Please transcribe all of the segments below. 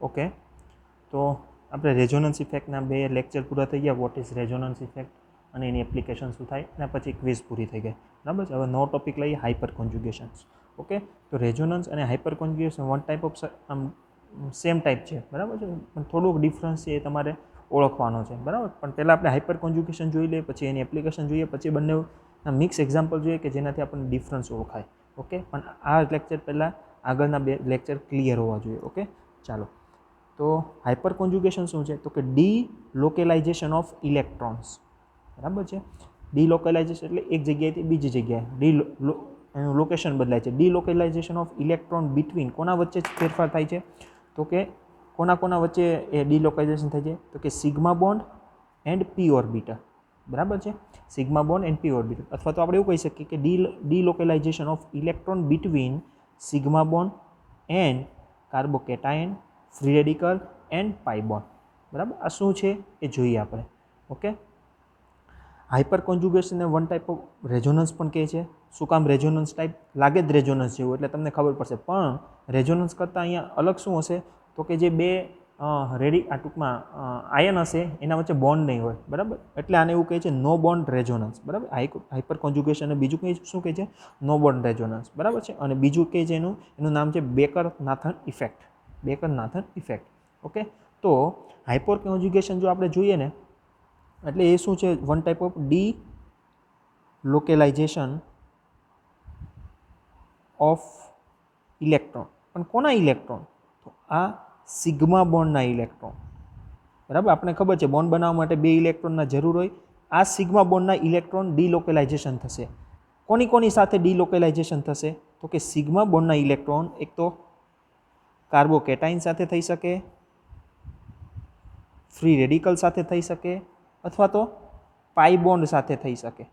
Okay, તો આપણે resonance ઇફેક્ટના 2 lecture પૂરા થઈ ગયા. વોટ ઇઝ રેઝોનન્સ ઇફેક્ટ અને એની એપ્લિકેશન શું થાય, અને પછી ક્વિઝ પૂરી થઈ ગઈ. બરાબર છે. હવે નવો ટોપિક લઈએ, હાઇપર કોન્જ્યુગેશન્સ. ઓકે, તો રેઝોનન્સ અને hyperconjugation one type of same type છે. બરાબર છે, પણ થોડુંક ડિફરન્સ છે એ તમારે ઓળખવાનો છે. બરાબર, પણ પહેલાં આપણે હાઇપર કોન્જ્યુગેશન જોઈ લઈએ, પછી એની એપ્લિકેશન જોઈએ, પછી બંનેના મિક્સ એક્ઝામ્પલ જોઈએ કે જેનાથી આપણને ડિફરન્સ ઓળખાય. ઓકે, પણ આ લેક્ચર પહેલાં આગળના 2 લેક્ચર ક્લિયર હોવા જોઈએ. ઓકે, ચાલો. તો હાઇપર કોન્જ્યુગેશન શું છે? તો કે ડીલોકેલાઇઝેશન ઓફ ઇલેક્ટ્રોન્સ. બરાબર છે. ડીલોકેલાઇઝેશન એટલે એક જગ્યાએથી બીજી જગ્યાએ એનું લોકેશન બદલાય છે. ડીલોકેલાઇઝેશન ઓફ ઇલેક્ટ્રોન બિટવીન કોના વચ્ચે ફેરફાર થાય છે? તો કે કોના વચ્ચે એ ડીલોકેલાઇઝેશન થાય છે? તો કે sigma bond and pi orbital. બરાબર છે, sigma bond and pi orbital. અથવા તો આપણે એવું કહી શકીએ કે delocalization of electron between sigma bond and carbocation, free radical and pi bond. બરાબર, આ શું છે એ જોઈએ આપણે. ઓકે, હાઇપર કોન્જ્યુગેશનને વન ટાઈપ ઓફ રેઝોનન્સ પણ કહે છે. શું કામ રેઝોનન્સ ટાઈપ? લાગે જ રેઝોનન્સ જેવું એટલે તમને ખબર પડશે, પણ રેઝોનન્સ કરતાં અહીંયા અલગ શું હશે? તો કે જે 2 ટૂંકમાં આયન હશે એના વચ્ચે બોન્ડ નહીં હોય. બરાબર, એટલે આને એવું કહે છે નો બોન્ડ રેઝોનન્સ. બરાબર, હાઇપર કોન્જ્યુગેશન અને બીજું કંઈ શું કહે છે? No bond resonance. બરાબર છે, અને બીજું કહે છે એનું નામ છે Baker Nathan effect. Baker Nathan effect. Okay, તો હાઇપર કોન્જ્યુગેશન જો આપણે જોઈએ ને, એટલે એ શું છે? One type of delocalization of electron. પણ કોના ઇલેક્ટ્રોન? તો આ સિગ્મા બોન્ડના ઇલેક્ટ્રોન. બરાબર, આપણે ખબર છે બોન્ડ બનાવવા માટે 2 ઇલેક્ટ્રોનના જરૂર હોય. આ સિગ્મા બોન્ડના ઇલેક્ટ્રોન ડીલોકેલાઇઝેશન થશે. કોની સાથે ડીલોકેલાઇઝેશન થશે? તો કે સિગ્મા બોન્ડના ઇલેક્ટ્રોન એક તો કાર્બોકેટાઇન સાથે થઈ શકે, ફ્રી રેડિકલ સાથે થઈ શકે, અથવા તો પાઈ બોન્ડ સાથે થઈ શકે.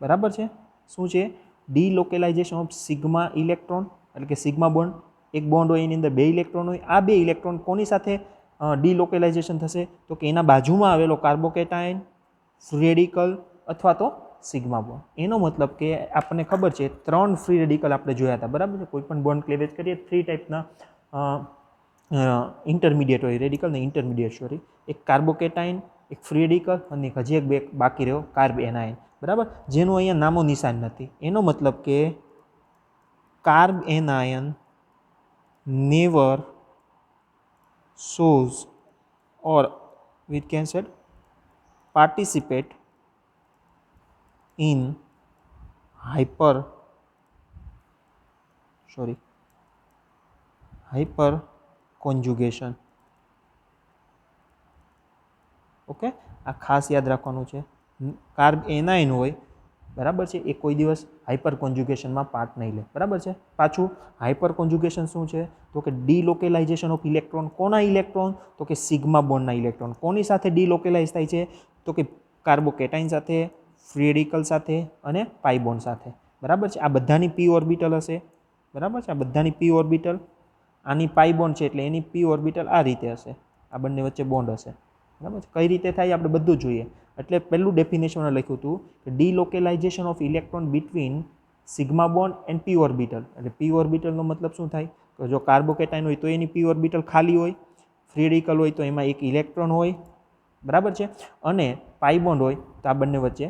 બરાબર છે, શું છે? ડીલોકેલાઇઝેશન ઓફ સિગ્મા ઇલેક્ટ્રોન, એટલે કે સિગ્મા બોન્ડ, એક બોન્ડ હોય એની અંદર 2 ઇલેક્ટ્રોન હોય. આ 2 ઇલેક્ટ્રોન કોની સાથે ડીલોકેલાઇઝેશન થશે? તો કે એના બાજુમાં આવેલો કાર્બોકેટાયન, ફ્રી રેડિકલ અથવા તો સિગ્મા બોન્ડ. એનો મતલબ કે આપણને ખબર છે 3 ફ્રી રેડિકલ આપણે જોયા હતા. બરાબર છે, કોઈ પણ બોન્ડ ક્લેવેજ કરીએ 3 ટાઈપના ઇન્ટરમીડિયેટ હોય, રેડિકલ ને ઇન્ટરમીડિયેટ, સોરી. એક કાર્બોકેટાઇન, એક ફ્રી રેડિકલ અને હજી એક બાકી રહ્યો કાર્બ એનાયન. બરાબર, જેનું અહીંયા નામો નિશાન નથી. એનો મતલબ કે carb anion never shows or we can say participate in hyper conjugation. Okay, આ ખાસ યાદ રાખવાનું છે. કાર્બ એનાયન હોય, બરાબર છે, એ કોઈ દિવસ હાઇપર કોન્જ્યુગેશનમાં પાર્ટ નહીં લે. બરાબર છે. પાછું હાઇપર કોન્જ્યુગેશન શું છે? તો કે ડીલોકેલાઇઝેશન ઓફ ઇલેક્ટ્રોન. કોના ઇલેક્ટ્રોન? તો કે સિગ્મા બોન્ડના ઇલેક્ટ્રોન. કોની સાથે ડીલોકેલાઇઝ થાય છે? તો કે કાર્બોકેટાઇન સાથે, ફ્રી રેડિકલ સાથે અને પાઈ બોન્ડ સાથે. બરાબર છે, આ બધાની પી ઓર્બિટલ હશે. બરાબર છે, આ બધાની પી ઓર્બિટલ. આની પાઈ બોન્ડ છે એટલે એની પી ઓર્બિટલ આ રીતે હશે. આ બંને વચ્ચે બોન્ડ હશે. બરાબર છે, કઈ રીતે થાય આપણે બધું જોઈએ. એટલે પહેલું ડેફિનેશનમાં લખ્યું હતું કે delocalization of electron between sigma bond and pi orbital. એટલે પી ઓર્બિટલનો મતલબ શું થાય? તો જો કાર્બોકેટાઇન હોય તો એની પી ઓર્બિટલ ખાલી હોય, ફ્રી રેડિકલ હોય તો એમાં એક ઇલેક્ટ્રોન હોય. બરાબર છે, અને પાઈ બોન્ડ હોય તો આ બંને વચ્ચે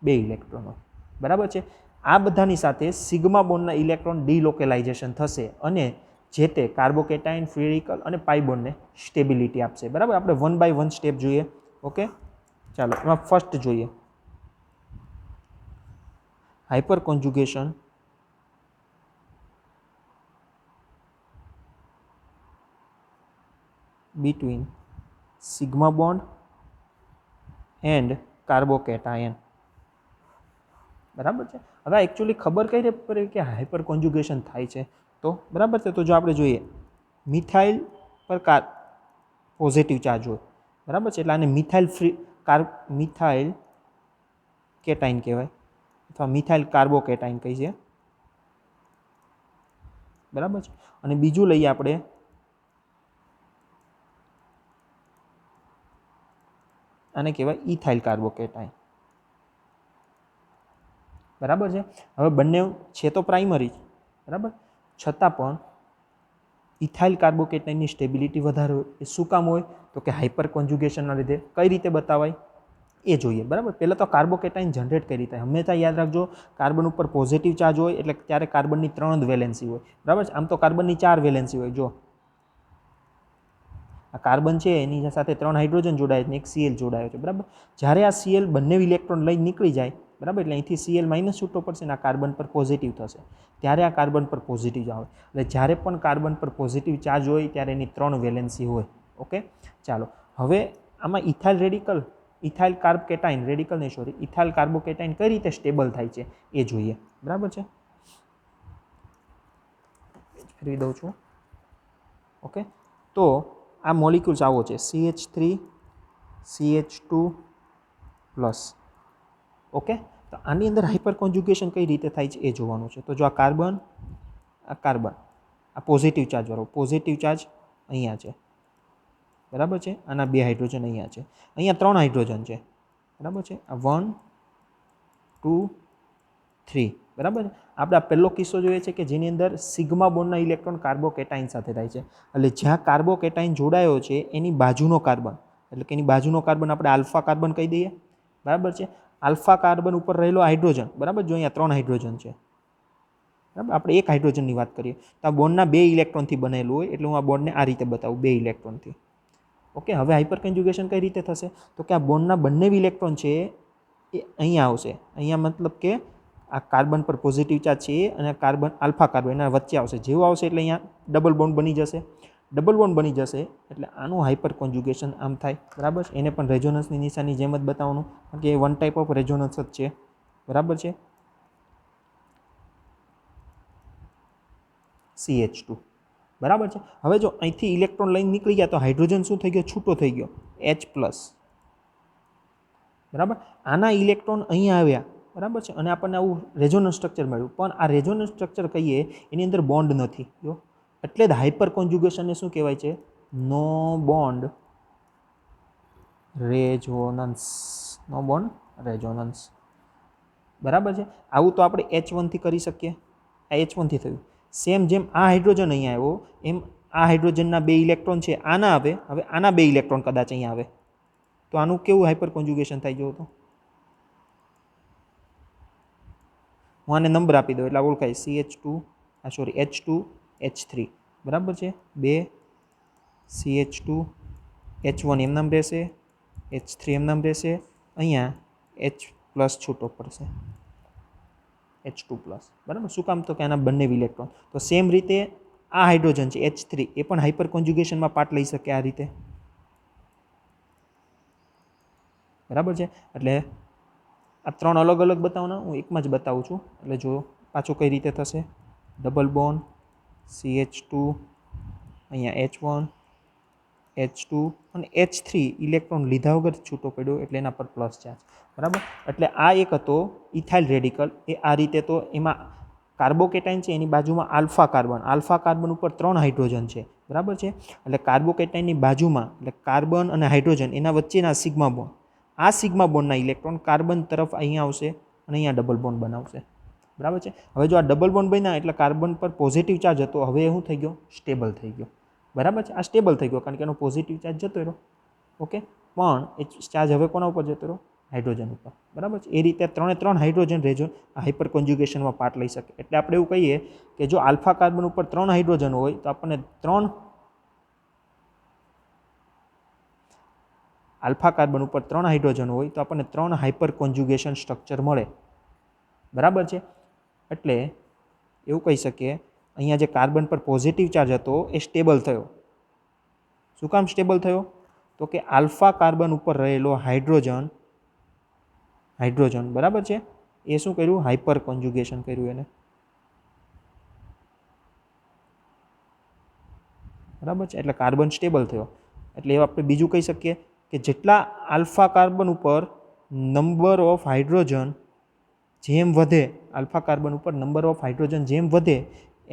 2 ઇલેક્ટ્રોન હોય. બરાબર છે, આ બધાની સાથે સિગ્મા બોન્ડના ઇલેક્ટ્રોન ડીલોકેલાઇઝેશન થશે અને જે તે કાર્બોકેટાઇન, ફ્રી રેડિકલ અને પાઈ બોન્ડને સ્ટેબિલિટી આપશે. બરાબર, આપણે 1 બાય 1 સ્ટેપ જોઈએ. ઓકે, ચાલો એમાં ફર્સ્ટ જોઈએ hyper conjugation between sigma bond and carbocation. બરાબર છે. હવે એકચ્યુઅલી ખબર કઈ રીતે પડે કે હાઇપર કોન્જ્યુગેશન થાય છે? તો બરાબર છે, તો જો આપણે જોઈએ મિથાઇલ પર પોઝિટિવ ચાર્જ હોય. બરાબર છે, એટલે આને મિથાઇલ કેટાઇન કહેવાય અથવા મિથાઇલ કાર્બોકેટાઇન કહી છે. બરાબર છે, અને બીજું લઈએ આપણે આને કહેવાય ઇથાઇલ કાર્બોકેટાઇન. બરાબર છે, હવે બંને છે તો પ્રાઇમરી. બરાબર, છતાં પણ ઇથાઇલ કાર્બોકેટાઇનની સ્ટેબિલિટી વધારે હોય. એ શું કામ હોય? તો કે હાઇપર કોન્જ્યુગેશનના લીધે. કઈ રીતે બતાવાય એ જોઈએ. બરાબર, પહેલાં તો કાર્બોકેટાઇન જનરેટ કઈ રીતે? હંમેશા યાદ રાખજો, કાર્બન ઉપર પોઝિટિવ ચાર્જ હોય એટલે ત્યારે કાર્બનની 3 વેલેન્સી હોય. બરાબર, આમ તો કાર્બનની 4 વેલેન્સી હોય. જો આ કાર્બન છે એની સાથે 3 હાઇડ્રોજન જોડાય છે, એક Cl જોડાયો છે. બરાબર, જ્યારે આ Cl બંને ઇલેક્ટ્રોન લઈ નીકળી જાય, બરાબર, એટલે અહીંથી Cl માઇનસ છૂટો પડશે ને આ કાર્બન પર પોઝિટિવ થશે, ત્યારે આ કાર્બન પર પોઝિટિવ આવે. એટલે જ્યારે પણ કાર્બન પર પોઝિટિવ ચાર્જ હોય ત્યારે એની 3 વેલેન્સી હોય. ઓકે, ચાલો હવે આમાં ઇથાઇલ રેડિકલ, ઇથાઇલ કાર્બકેટાઇન, રેડિકલ નહીં સોરી, ઇથાઇલ કાર્બોકેટાઇન કઈ રીતે સ્ટેબલ થાય છે એ જોઈએ. બરાબર છે, ફેરવી દઉં છું. ઓકે, તો આ મોલિક્યુલ્સ આવો છે, CH3 CH2 પ્લસ. ઓકે, તો આની અંદર હાઇપર કોન્જ્યુગેશન કઈ રીતે થાય છે એ જોવાનું છે. તો જો આ કાર્બન, આ પોઝિટિવ ચાર્જવાળો, પોઝિટિવ ચાર્જ અહીંયા છે. બરાબર છે, આના 2 હાઇડ્રોજન અહીંયા છે, અહીંયા 3 હાઇડ્રોજન છે. બરાબર છે, આ 1 2 3. બરાબર, આપણે આ પહેલો કિસ્સો જોઈએ છે કે જેની અંદર સિગ્મા બોન્ડના ઇલેક્ટ્રોન કાર્બોકેટાઇન સાથે થાય છે. એટલે જ્યાં કાર્બોકેટાઇન જોડાયો છે એની બાજુનો કાર્બન, એટલે કે એની બાજુનો કાર્બન આપણે આલ્ફા કાર્બન કહી દઈએ. બરાબર છે, આલ્ફા કાર્બન ઉપર રહેલો હાઇડ્રોજન, બરાબર, જો અહીંયા 3 હાઇડ્રોજન છે. બરાબર, આપણે એક હાઇડ્રોજનની વાત કરીએ તો આ બોન્ડના 2 ઇલેક્ટ્રોનથી બનેલું હોય, એટલે હું આ બોન્ડને આ રીતે બતાવું, 2 ઇલેક્ટ્રોનથી. ઓકે, હવે હાઇપર કોન્જ્યુગેશન કઈ રીતે થશે? તો કે આ બોન્ડના બંને ઇલેક્ટ્રોન છે એ અહીંયા આવશે. અહીંયા મતલબ કે આ કાર્બન પર પોઝિટિવ ચાર્જ છે અને કાર્બન, આલ્ફા કાર્બન એના વચ્ચે આવશે. જેવું આવશે એટલે અહીંયા ડબલ બોન્ડ બની જશે. ડબલ બોન્ડ બની જશે એટલે આનું હાઇપર કોન્જ્યુગેશન આમ થાય. બરાબર, એને પણ રેઝોનન્સની નિશાની જેમ જ બતાવવાનું, કારણ કે એ વન ટાઈપ ઓફ રેઝોનન્સ જ છે. બરાબર છે, CH2. બરાબર છે, હવે જો અહીંથી ઇલેક્ટ્રોન લઈને નીકળી ગયા તો હાઇડ્રોજન શું થઈ ગયો? છૂટો થઈ ગયો, H+. બરાબર, આના ઇલેક્ટ્રોન અહીંયા આવ્યા. બરાબર છે, અને આપણને આવું રેઝોનન્સ સ્ટ્રક્ચર મળ્યું. પણ આ રેઝોનન્સ સ્ટ્રક્ચર કહીએ એની અંદર બોન્ડ નથી. જો એટલે જ હાઇપર કોન્જ્યુગેશનને શું કહેવાય છે? No bond resonance. નો બોન્ડ રેઝોનન્સ. બરાબર છે, આવું તો આપણે H1 થી કરી શકીએ. આ H1 થી થયું. સેમ જેમ આ હાઇડ્રોજન અહીંયા આવ્યો એમ આ હાઇડ્રોજનના 2 ઇલેક્ટ્રોન છે, આના આવે. હવે આના 2 ઇલેક્ટ્રોન કદાચ અહીંયા આવે તો આનું કેવું હાઇપર કોન્જ્યુગેશન થઈ ગયું હતું? હું આને નંબર આપી દઉં એટલે ઓળખાય. H2 H3. બરાબર છે, 2 CH2 H1 એમ નામ રહેશે, H3 એમ નામ રહેશે, અહીંયા H+ છૂટો પડશે, H2+. બરાબર, શું કામ? તો કે આના બંને ઇલેક્ટ્રોન. તો સેમ રીતે આ હાઇડ્રોજન છે H3 એ પણ હાઇપર કોન્જ્યુગેશનમાં પાર્ટ લઈ શકે આ રીતે. બરાબર છે, એટલે આ 3 અલગ અલગ બતાવવાના, હું એકમાં જ બતાવું છું. એટલે જો પાછું કઈ રીતે થશે? ડબલ બોન્ડ CH2, અહીંયા H1 H2 અને H3 ઇલેક્ટ્રોન લીધા વગર છૂટો પડ્યો એટલે એના પર પ્લસ ચાર્જ. બરાબર, એટલે આ એક હતો ઇથાઇલ રેડિકલ. એ આ રીતે, તો એમાં કાર્બોકેટાઇન છે એની બાજુમાં આલ્ફા કાર્બન, આલ્ફા કાર્બન ઉપર 3 હાઇડ્રોજન છે. બરાબર છે, એટલે કાર્બોકેટાઇનની બાજુમાં એટલે કાર્બન અને હાઇડ્રોજન એના વચ્ચેના સિગ્મા બોન્ડ, આ સિગ્મા બોન્ડના ઇલેક્ટ્રોન કાર્બન તરફ અહીંયા આવશે અને અહીંયા ડબલ બોન્ડ બનાવશે. બરાબર છે, હવે જો આ ડબલ બોન્ડ બન્યા એટલે કાર્બન પર પોઝિટિવ ચાર્જ હતો, હવે શું થઈ ગયો? સ્ટેબલ થઈ ગયો. બરાબર છે, આ સ્ટેબલ થઈ ગયો કારણ કે એનો પોઝિટિવ ચાર્જ જતો રહ્યો. ઓકે, પણ એ ચાર્જ હવે કોના ઉપર જતો રહ્યો? હાઇડ્રોજન ઉપર. બરાબર છે, એ રીતે 3 હાઇડ્રોજન રેઝોન હાઇપર કોન્જ્યુગેશનમાં પાર્ટ લઈ શકે. એટલે આપણે એવું કહીએ કે જો આલ્ફા કાર્બન ઉપર 3 હાઇડ્રોજન હોય તો આપણને 3 આલ્ફા કાર્બન ઉપર 3 હાઇડ્રોજન હોય તો આપણને 3 હાઇપર કોન્જ્યુગેશન સ્ટ્રક્ચર મળે. બરાબર છે, એટલે એવું કહી શકીએ અહીંયા જે કાર્બન પર પોઝિટિવ ચાર્જ હતો એ સ્ટેબલ થયો. શું કામ સ્ટેબલ થયો? તો કે આલ્ફા કાર્બન ઉપર રહેલો હાઇડ્રોજન, બરાબર છે, એ શું કર્યું? હાઇપર કોન્જ્યુગેશન કર્યું એને. બરાબર છે, એટલે કાર્બન સ્ટેબલ થયો. એટલે એ આપણે બીજું કહી શકીએ કે જેટલા આલ્ફા કાર્બન ઉપર નંબર ઓફ હાઇડ્રોજન જેમ વધે, આલ્ફા કાર્બન ઉપર નંબર ઓફ હાઇડ્રોજન જેમ વધે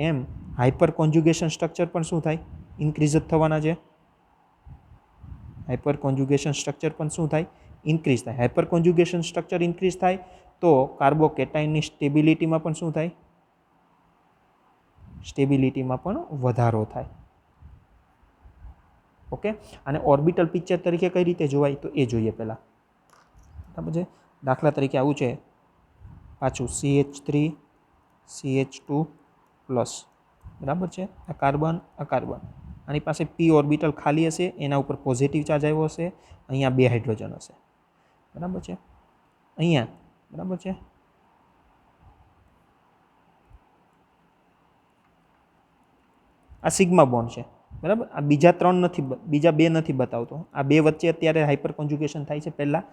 એમ હાઇપર કોન્જ્યુગેશન સ્ટ્રક્ચર પણ શું થાય? ઇન્ક્રીઝ જ થવાના છે. હાઇપર કોન્જ્યુગેશન સ્ટ્રક્ચર પણ શું થાય? ઇન્ક્રીઝ થાય. હાઇપર કોન્જ્યુગેશન સ્ટ્રક્ચર ઇન્ક્રીઝ થાય તો કાર્બોકેટાઇનની સ્ટેબિલિટીમાં પણ શું થાય? સ્ટેબિલિટીમાં પણ વધારો થાય. ઓકે, અને ઓર્બિટલ પિક્ચર તરીકે કઈ રીતે જોવાય તો એ જોઈએ પહેલાં. બરાબર છે. દાખલા તરીકે આવું છે પાછું CH3 CH2 પ્લસ, બરાબર છે. આ કાર્બન આની પાસે પી ઓર્બિટલ ખાલી હશે, એના ઉપર પોઝિટિવ ચાર્જ આવ્યો હશે, અહીંયા 2 હાઇડ્રોજન હશે, બરાબર છે. અહીંયા બરાબર છે, આ સિગ્મા બોન્ડ છે, બરાબર. આ બીજા 2 નથી બતાવતો, આ 2 વચ્ચે અત્યારે હાઇપર કોન્જ્યુગેશન થાય છે પહેલાં,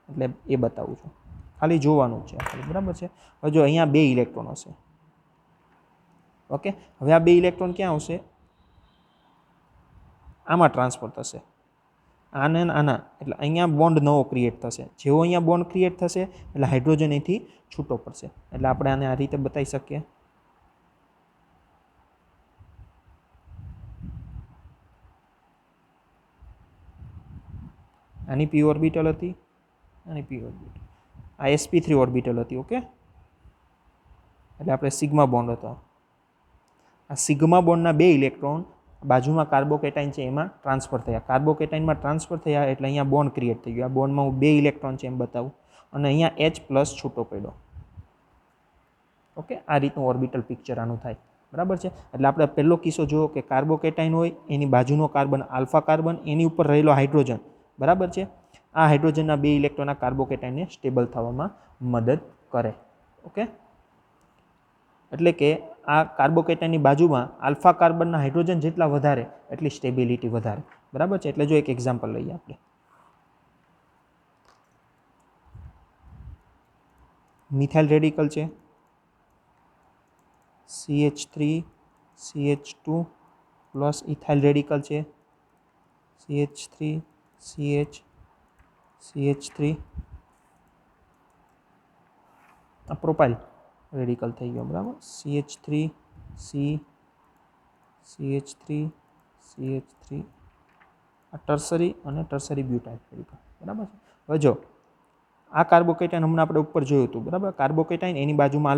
એટલે એ બતાવું છું, ખાલી જોવાનું છે, બરાબર છે. હવે જો અહીંયા 2 ઇલેક્ટ્રોન હશે, ઓકે. હવે આ 2 ઇલેક્ટ્રોન ક્યાં આવશે? આમાં ટ્રાન્સફર થશે, આને આના, એટલે અહીંયા બોન્ડ નવો ક્રિએટ થશે. જેવો અહીંયા બોન્ડ ક્રિએટ થશે એટલે હાઇડ્રોજન અહીંથી છૂટો પડશે, એટલે આપણે આને આ રીતે બતાવી શકીએ. આની પી ઓર્બિટલ હતી, આની પી ઓર્બિટલ, આ sp3 ઓર્બિટલ હતી, ઓકે. એટલે આપણે સિગ્મા બોન્ડ હતો. આ સિગ્મા બોન્ડના 2 ઇલેક્ટ્રોન બાજુમાં કાર્બોકેટાઇન છે એમાં ટ્રાન્સફર થયા, કાર્બોકેટાઇનમાં ટ્રાન્સફર થયા એટલે અહીંયા બોન્ડ ક્રિએટ થઈ ગયો. આ બોન્ડમાં હું 2 ઇલેક્ટ્રોન છે એમ બતાવું, અને અહીંયા H+ છૂટો પડ્યો, ઓકે. આ રીતનું ઓર્બિટલ પિક્ચર આનું થાય, બરાબર છે. એટલે આપણે પહેલો કિસ્સો જોયો કે કાર્બોકેટાઇન હોય, એની બાજુનો કાર્બન આલ્ફા કાર્બન, એની ઉપર રહેલો હાઇડ્રોજન, બરાબર છે. આ હાઇડ્રોજનના 2 ઇલેક્ટ્રોન આ કાર્બોકેટાઇનને સ્ટેબલ થવામાં મદદ કરે, ઓકે. એટલે કે આ કાર્બોકેટાઇનની બાજુમાં આલ્ફા કાર્બનના હાઇડ્રોજન જેટલા વધારે એટલી સ્ટેબિલિટી વધારે, બરાબર છે. એટલે જો એક એક્ઝામ્પલ લઈએ આપણે, મિથાઇલ રેડિકલ છે, CH3 CH2 plus ethyl radical છે, CH3 આ પ્રોપાઇલ રેડિકલ થઈ ગયો, બરાબર. CH3 આ ટર્સરી અને ટર્સરી બ્યુટાઇલ રેડિકલ, બરાબર છે. હવે જો આ કાર્બોકેટાઇન હમણાં આપણે ઉપર જોયું હતું, બરાબર. કાર્બોકેટાઇન એની બાજુમાં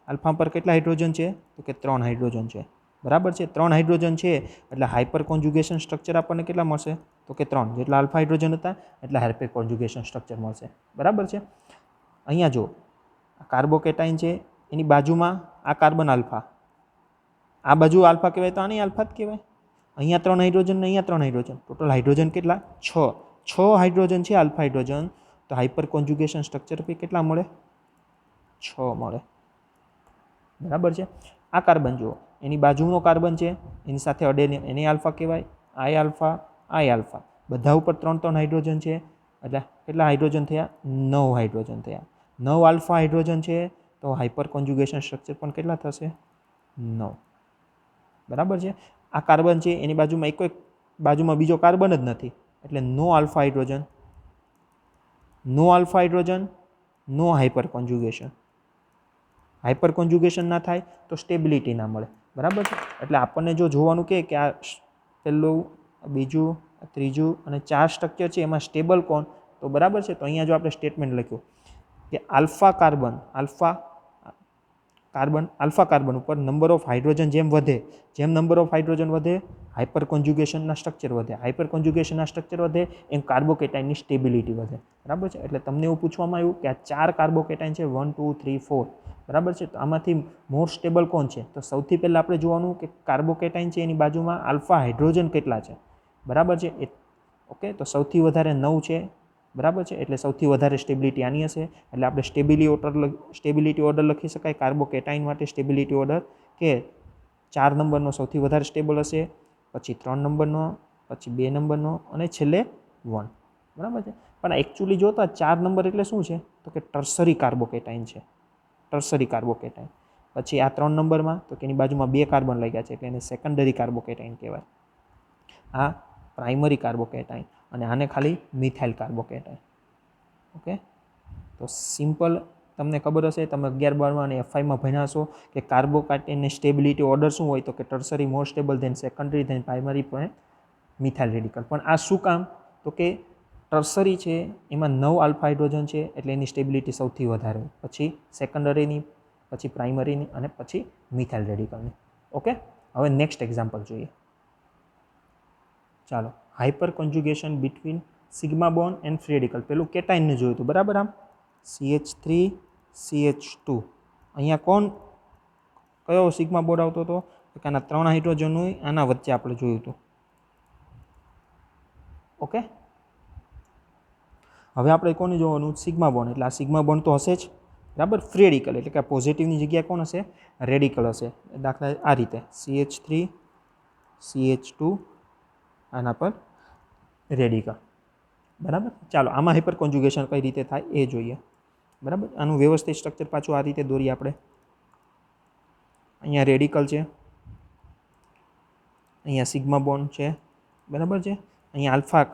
આલ્ફા પર કેટલા હાઇડ્રોજન છે તો કે 3 હાઇડ્રોજન છે, બરાબર છે. 3 હાઇડ્રોજન છે એટલે હાઇપર કોન્જ્યુગેશન સ્ટ્રક્ચર આપણને કેટલા મળશે તો કે 3, જેટલા આલ્ફા હાઇડ્રોજન હતા એટલે હાઇપર કોન્જ્યુગેશન સ્ટ્રક્ચર મળશે, બરાબર છે. અહીંયા જો આ કાર્બોકેટાઇન છે એની બાજુમાં આ કાર્બન આલ્ફા, આ બાજુ આલ્ફા કહેવાય તો આની આલ્ફા જ કહેવાય. અહીંયા 3 હાઇડ્રોજન ને અહીંયા 3 હાઇડ્રોજન, ટોટલ હાઇડ્રોજન કેટલા? 6 હાઇડ્રોજન છે આલ્ફા હાઇડ્રોજન, તો હાઇપર કોન્જ્યુગેશન સ્ટ્રક્ચર પર કેટલા મળે? 6 મળે, બરાબર છે. આ કાર્બન જુઓ, એની બાજુનો કાર્બન છે એની સાથે અડે એને આલ્ફા કહેવાય, આ આલ્ફા, બધા ઉપર 3 હાઇડ્રોજન છે, એટલે કેટલા હાઇડ્રોજન થયા? 9 હાઇડ્રોજન થયા. 9 આલ્ફા હાઇડ્રોજન છે તો હાઇપર કોન્જ્યુગેશન સ્ટ્રક્ચર પણ કેટલા થશે? 9, બરાબર છે. આ કાર્બન છે એની બાજુમાં એક બાજુમાં બીજો કાર્બન જ નથી, એટલે નો આલ્ફા હાઇડ્રોજન, નો હાઇપર કોન્જ્યુગેશન. હાઇપર કોન્જ્યુગેશન ના થાય તો સ્ટેબિલિટી ના મળે, બરાબર છે. એટલે આપણને જો જોવાનું કે આ પહેલું, બીજું, ત્રીજું અને 4 સ્ટ્રક્ચર છે એમાં સ્ટેબલ કોણ, તો બરાબર છે. તો અહીંયા જો આપણે સ્ટેટમેન્ટ લખ્યું કે આલ્ફા કાર્બન ઉપર નંબર ઓફ હાઇડ્રોજન જેમ નંબર ઓફ હાઇડ્રોજન વધે હાઇપર કોન્જ્યુગેશનના સ્ટ્રક્ચર વધે, હાઇપર કોન્જ્યુગેશનના સ્ટ્રક્ચર વધે એમ કાર્બોકેટાઇનની સ્ટેબિલિટી વધે, બરાબર છે. એટલે તમને એવું પૂછવામાં આવ્યું કે આ 4 કાર્બોકેટાઇન છે 1 2 3 4, બરાબર છે. તો આમાંથી મોર સ્ટેબલ કોણ છે? તો સૌથી પહેલાં આપણે જોવાનું કે કાર્બોકેટાઇન છે એની બાજુમાં આલ્ફા હાઇડ્રોજન કેટલા છે, બરાબર છે. ઓકે, તો સૌથી વધારે 9 છે, બરાબર છે. એટલે સૌથી વધારે સ્ટેબિલિટી આની હશે, એટલે આપણે સ્ટેબિલિટી ઓર્ડર લખી શકાય કાર્બોકેટાઇન માટે. સ્ટેબિલિટી ઓર્ડર કે 4 નંબરનો સૌથી વધારે સ્ટેબલ હશે, પછી 3 નંબરનો, પછી 2 નંબરનો અને છેલ્લે 1, બરાબર છે. પણ એકચ્યુઅલી જોતા 4 નંબર એટલે શું છે તો કે ટર્સરી કાર્બોકેટાઇન છે, ટર્સરી કાર્બોકેટાઇન. પછી આ 3 નંબરમાં તો કે એની બાજુમાં 2 કાર્બન લાગ્યા છે એટલે એને સેકન્ડરી કાર્બોકેટાઇન કહેવાય. આ પ્રાઇમરી કાર્બોકેટાઇન અને આને ખાલી મિથાઇલ કાર્બોકેટાઇન, ઓકે. તો સિમ્પલ તમને ખબર હશે, તમે 11 12 અને FIમાં ભણ્યા હશો કે કાર્બોકેટાઇનની સ્ટેબિલિટી ઓર્ડર શું હોય તો કે tertiary more stable, then secondary, then primary, પણ મિથાઇલ રેડિકલ. પણ આ શું કામ તો કે ટર્સરી છે એમાં 9 આલ્ફા હાઇડ્રોજન છે એટલે એની સ્ટેબિલિટી સૌથી વધારે, પછી સેકન્ડરીની, પછી પ્રાઇમરીની અને પછી મિથાઇલ રેડિકલની, ઓકે. હવે નેક્સ્ટ એક્ઝામ્પલ જોઈએ, ચાલો. Hyper conjugation between sigma bond and free radical. પેલું કેટાઇનને જોયું હતું બરાબર. આમ CH3 CH2 અહીંયા કયો સિગ્મા બોન્ડ આવતો હતો? તો કે આના 3 હાઇડ્રોજનનું આના વચ્ચે આપણે જોયું હતું. ઓકે, હવે આપણે કોને જોવાનું? Sigma bond. એટલે આ સિગ્મા બોન્ડ તો હશે જ બરાબર. ફ્રી રેડિકલ એટલે કે પોઝિટિવની જગ્યાએ કોણ હશે? રેડિકલ હશે. દાખલા આ રીતે CH3 CH2 આના પર રેડિકલ બરાબર. ચાલો આમાં હાઇપર કોન્જ્યુગેશન કઈ રીતે થાય એ જોઈએ બરાબર. આનું વ્યવસ્થિત સ્ટ્રક્ચર પાછું આ રીતે દોરીએ આપણે. અહીંયા રેડિકલ છે, અહીંયા સિગ્મા બોન્ડ છે બરાબર છે. અહીંયા આલ્ફા,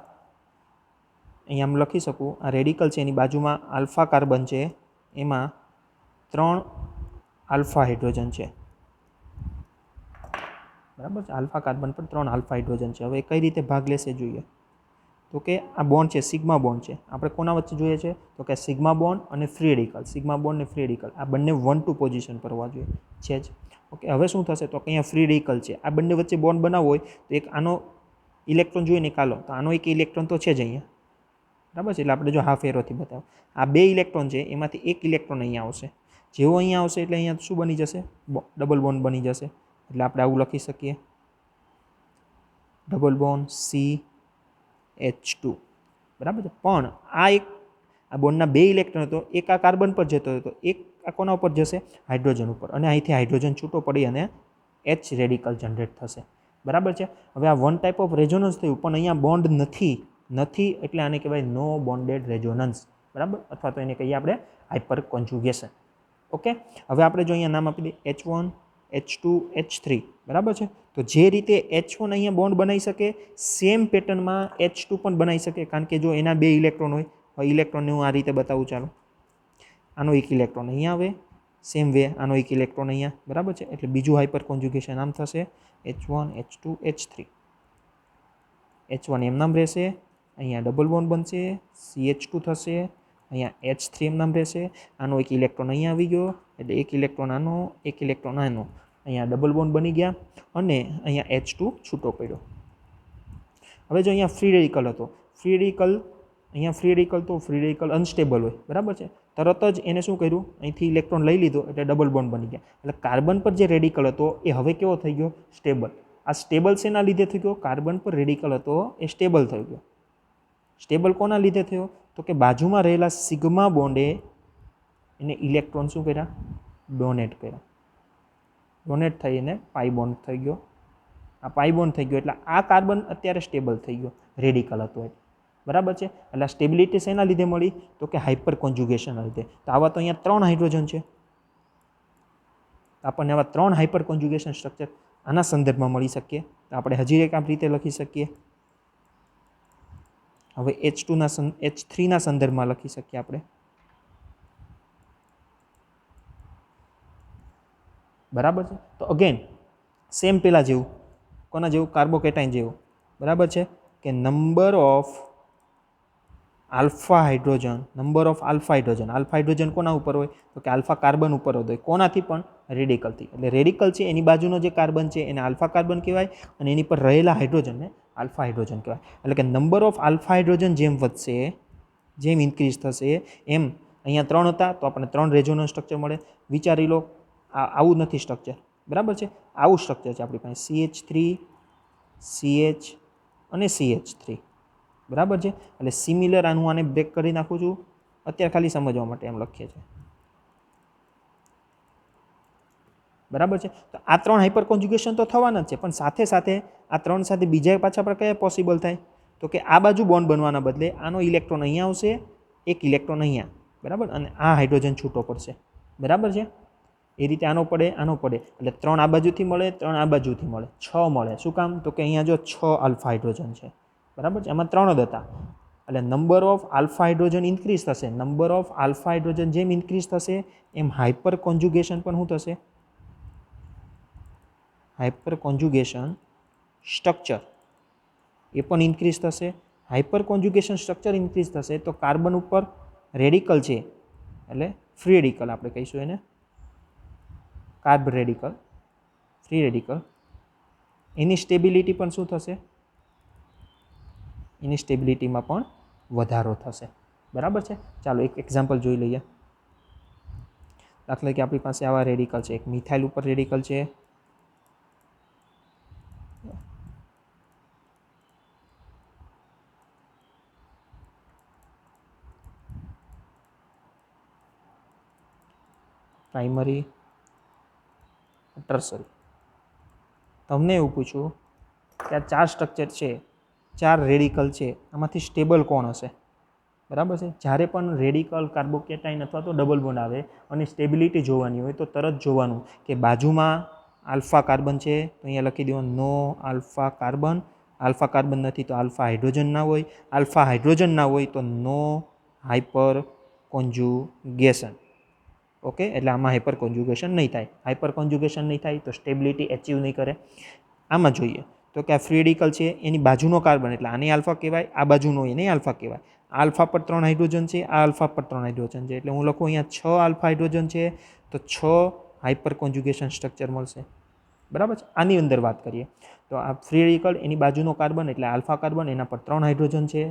અહીંયા આમ લખી શકું આ રેડિકલ છે, એની બાજુમાં આલ્ફા કાર્બન છે, એમાં 3 આલ્ફા હાઇડ્રોજન છે બરાબર છે. આલ્ફા કાર્બન પર 3 આલ્ફા હાઇડ્રોજન છે. હવે કઈ રીતે ભાગ લેશે જોઈએ તો કે આ બોન્ડ છે સિગ્મા બોન્ડ છે, આપણે કોના વચ્ચે જોઈએ છે તો કે સિગ્મા બોન્ડ અને ફ્રી રેડિકલ. સિગ્મા બોન્ડ અને ફ્રી રેડિકલ આ બંને 1-2 પોઝિશન પર હોવા જોઈએ છે જ. ઓકે, હવે શું થશે તો કે અહીંયા ફ્રી રેડિકલ છે, આ બંને વચ્ચે બોન્ડ બનાવવો હોય તો એક આનો ઇલેક્ટ્રોન જોઈએ નિકાલો તો આનો એક ઇલેક્ટ્રોન તો છે જ અહીંયા બરાબર છે. એટલે આપણે જો હાફ એરોથી બતાવો આ 2 ઇલેક્ટ્રોન છે, એમાંથી એક ઇલેક્ટ્રોન અહીંયા આવશે. જેવો અહીંયા આવશે એટલે અહીંયા શું બની જશે? ડબલ બોન્ડ બની જશે. એટલે આપણે આવું લખી શકીએ ડબલ બોન્ડ CH2 બરાબર છે. પણ આ બોન્ડના 2 ઇલેક્ટ્રોન હતો, એક આ કાર્બન પર જતો હતો, એક આ કોના ઉપર જશે? હાઇડ્રોજન ઉપર. અને અહીંથી હાઇડ્રોજન છૂટો પડી અને H રેડિકલ જનરેટ થશે બરાબર છે. હવે આ 1 ટાઈપ ઓફ રેઝોનન્સ થયું, પણ અહીંયા બોન્ડ નથી એટલે આને કહેવાય નો બોન્ડેડ રેઝોનન્સ બરાબર, અથવા તો એને કહીએ આપણે હાઇપર કોન્જ્યુગેશન. ઓકે, હવે આપણે જો અહીંયા નામ આપી દઈએ H1 H2 H3 બરાબર છે. તો જે રીતે H1 અહીંયા બોન્ડ બનાવી શકે સેમ પેટર્નમાં H2 પણ બનાવી શકે, કારણ કે જો એના 2 ઇલેક્ટ્રોન હોય. ઇલેક્ટ્રોનને હું આ રીતે બતાવું ચાલો. આનો એક ઇલેક્ટ્રોન અહીંયા આવે, સેમ વે આનો એક ઇલેક્ટ્રોન અહીંયા બરાબર છે. એટલે બીજું હાઇપર કોન્જ્યુગેશન આમ થશે H1 H2 H3. H1 એમ નામ રહેશે, અહીંયા ડબલ બોન્ડ બનશે, CH2 થશે, અહીંયા H3 એમ નામ રહેશે, આનો એક ઇલેક્ટ્રોન અહીંયા આવી ગયો એટલે એક ઇલેક્ટ્રોન આનો, એક ઇલેક્ટ્રોન આનો, અહીંયા ડબલ બોન્ડ બની ગયા અને અહીંયા H2 છૂટો પડ્યો. હવે જો અહીંયા ફ્રી રેડિકલ હતો, ફ્રી રેડિકલ તો ફ્રી રેડિકલ અનસ્ટેબલ હોય બરાબર છે. તરત જ એને શું કર્યું? અહીંથી ઇલેક્ટ્રોન લઈ લીધો એટલે ડબલ બોન્ડ બની ગયા. એટલે કાર્બન પર જે રેડિકલ હતો એ હવે કેવો થઈ ગયો? સ્ટેબલ. આ સ્ટેબલ શેના લીધે થઈ ગયો? કાર્બન પર રેડિકલ હતો એ સ્ટેબલ થઈ ગયો. સ્ટેબલ કોના લીધે થયો? તો કે બાજુમાં રહેલા સિગ્મા બોન્ડે એને ઇલેક્ટ્રોન શું કર્યા? ડોનેટ કર્યા. ડોનેટ થઈને પાઈ બોન્ડ થઈ ગયો. આ પાઈ બોન્ડ થઈ ગયો એટલે આ કાર્બન અત્યારે સ્ટેબલ થઈ ગયો, રેડિકલ હતો એટલે બરાબર છે. એટલે સ્ટેબિલિટી શેના લીધે મળી? તો કે હાઇપર કોન્જ્યુગેશનના લીધે. તો આવા તો અહીંયા 3 હાઇડ્રોજન છે, આપણને આવા 3 હાઇપર કોન્જ્યુગેશન સ્ટ્રક્ચર આના સંદર્ભમાં મળી શકીએ. તો આપણે હજી એક આ રીતે લખી શકીએ. હવે H3ના સંદર્ભમાં લખી શકીએ આપણે બરાબર છે. તો અગેન સેમ પેલા જેવું, કોના જેવું? કાર્બોકેટાઇન જેવું બરાબર છે. કે નંબર ઓફ આલ્ફા હાઇડ્રોજન કોના ઉપર હોય? તો કે આલ્ફા કાર્બન ઉપર હોય. કોનાથી? પણ રેડિકલથી. એટલે રેડિકલ છે એની બાજુનો જે કાર્બન છે એને આલ્ફા કાર્બન કહેવાય અને એની પર રહેલા હાઇડ્રોજનને આલ્ફા હાઇડ્રોજન કહેવાય. એટલે કે નંબર ઓફ આલ્ફા હાઇડ્રોજન જેમ વધશે, જેમ ઇન્ક્રીઝ થશે એમ અહીંયા 3 હતા તો આપણને 3 રેઝોનન્સ સ્ટ્રક્ચર મળે. વિચારી લો આવું નથી સ્ટ્રક્ચર બરાબર છે. આવું સ્ટ્રક્ચર છે આપણી પાસે CH3 CH અને CH3 બરાબર છે. એટલે સિમિલર આનું આને બ્રેક કરી નાખું છું અત્યારે ખાલી સમજવા માટે એમ લખીએ છીએ બરાબર છે. તો આ 3 હાઇપર કોન્જ્યુગેશન તો થવાના જ છે, પણ સાથે સાથે આ 3 સાથે બીજા પાછા આપણે કયા પોસિબલ થાય? તો કે આ બાજુ બોન્ડ બનવાના બદલે આનો ઇલેક્ટ્રોન અહીંયા આવશે, એક ઇલેક્ટ્રોન અહીંયા બરાબર, અને આ હાઇડ્રોજન છૂટો પડશે બરાબર છે. એ રીતે આનો પડે એટલે 3 આ બાજુથી મળે, 3 આ બાજુથી મળે, 6 મળે. શું કામ? તો કે અહીંયા જો 6 આલ્ફા હાઇડ્રોજન છે બરાબર છે, એમાં 3 જ હતા. એટલે number of alpha hydrogen increase થશે. નંબર ઓફ આલ્ફા હાઇડ્રોજન જેમ ઇન્ક્રીઝ થશે એમ હાઇપર કોન્જ્યુગેશન પણ શું થશે? હાઇપર કોન્જ્યુગેશન સ્ટ્રક્ચર એ પણ ઇન્ક્રીઝ થશે. હાઇપર કોન્જ્યુગેશન સ્ટ્રક્ચર ઇન્ક્રીઝ થશે તો કાર્બન ઉપર રેડિકલ છે એટલે ફ્રી રેડિકલ આપણે કહીશું એને, કાર્બ રેડિકલ, ફ્રી રેડિકલ, એની સ્ટેબિલિટી પણ શું થશે? એની સ્ટેબિલિટીમાં પણ વધારો થશે. બરાબર છે. ચાલો એક એક્ઝામ્પલ જોઈ લઈએ. દાખલા કે આપણી પાસે આવા રેડિકલ છે, એક મિથાઇલ ઉપર રેડિકલ છે, પ્રાઇમરી, ટર્સરી. તમને એવું પૂછ્યું કે આ 4 સ્ટ્રક્ચર છે, 4 રેડિકલ છે, આમાંથી સ્ટેબલ કોણ હશે? બરાબર છે. જ્યારે પણ રેડિકલ કાર્બોકેટાઇન અથવા તો ડબલ બોન્ડ આવે અને સ્ટેબિલિટી જોવાની હોય તો તરત જોવાનું કે બાજુમાં આલ્ફા કાર્બન છે તો અહીંયા લખી દેવાનું નો આલ્ફા કાર્બન. આલ્ફા કાર્બન નથી તો આલ્ફા હાઇડ્રોજન ના હોય. આલ્ફા હાઇડ્રોજન ના હોય તો નો હાઇપર કોન્જ્યુગેશન. ઓકે, એટલે આમાં હાઇપર કોન્જ્યુગેશન નહીં થાય. હાઇપર કોન્જ્યુગેશન નહીં થાય તો સ્ટેબિલિટી એચીવ નહીં કરે. આમાં જોઈએ તો કે આ ફ્રી રેડિકલ છે, એની બાજુનો કાર્બન એટલે આને આલ્ફા કહેવાય, આ બાજુનો એને આલ્ફા કહેવાય. આલ્ફા પર 3 હાઇડ્રોજન છે, આ આલ્ફા પર 3 હાઇડ્રોજન છે, એટલે હું લખું અહીંયા 6 આલ્ફા હાઇડ્રોજન છે તો 6 હાઇપર કોન્જ્યુગેશન સ્ટ્રક્ચર મળશે. બરાબર છે. આની અંદર વાત કરીએ તો આ ફ્રી રેડિકલ એની બાજુનો કાર્બન એટલે આલ્ફા કાર્બન, એના પર 3 હાઇડ્રોજન છે,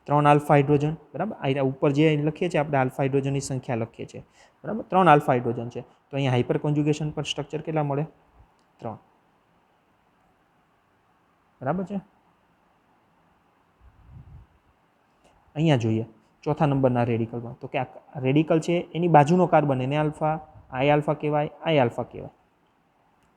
3 આલ્ફા હાઇડ્રોજન. બરાબર. આ ઉપર જે લખીએ છીએ આપણે આલ્ફા હાઇડ્રોજનની સંખ્યા લખીએ છીએ. બરાબર. 3 આલ્ફા હાઇડ્રોજન છે તો અહીંયા હાઇપર કોન્જ્યુગેશન પર સ્ટ્રક્ચર કેટલા મળે? 3. બરાબર છે. અહીંયા જોઈએ ચોથા નંબરના રેડિકલમાં તો કે આ રેડિકલ છે એની બાજુનો કાર્બન એને આલ્ફા, આઈ આલ્ફા કહેવાય, આઈ આલ્ફા કહેવાય.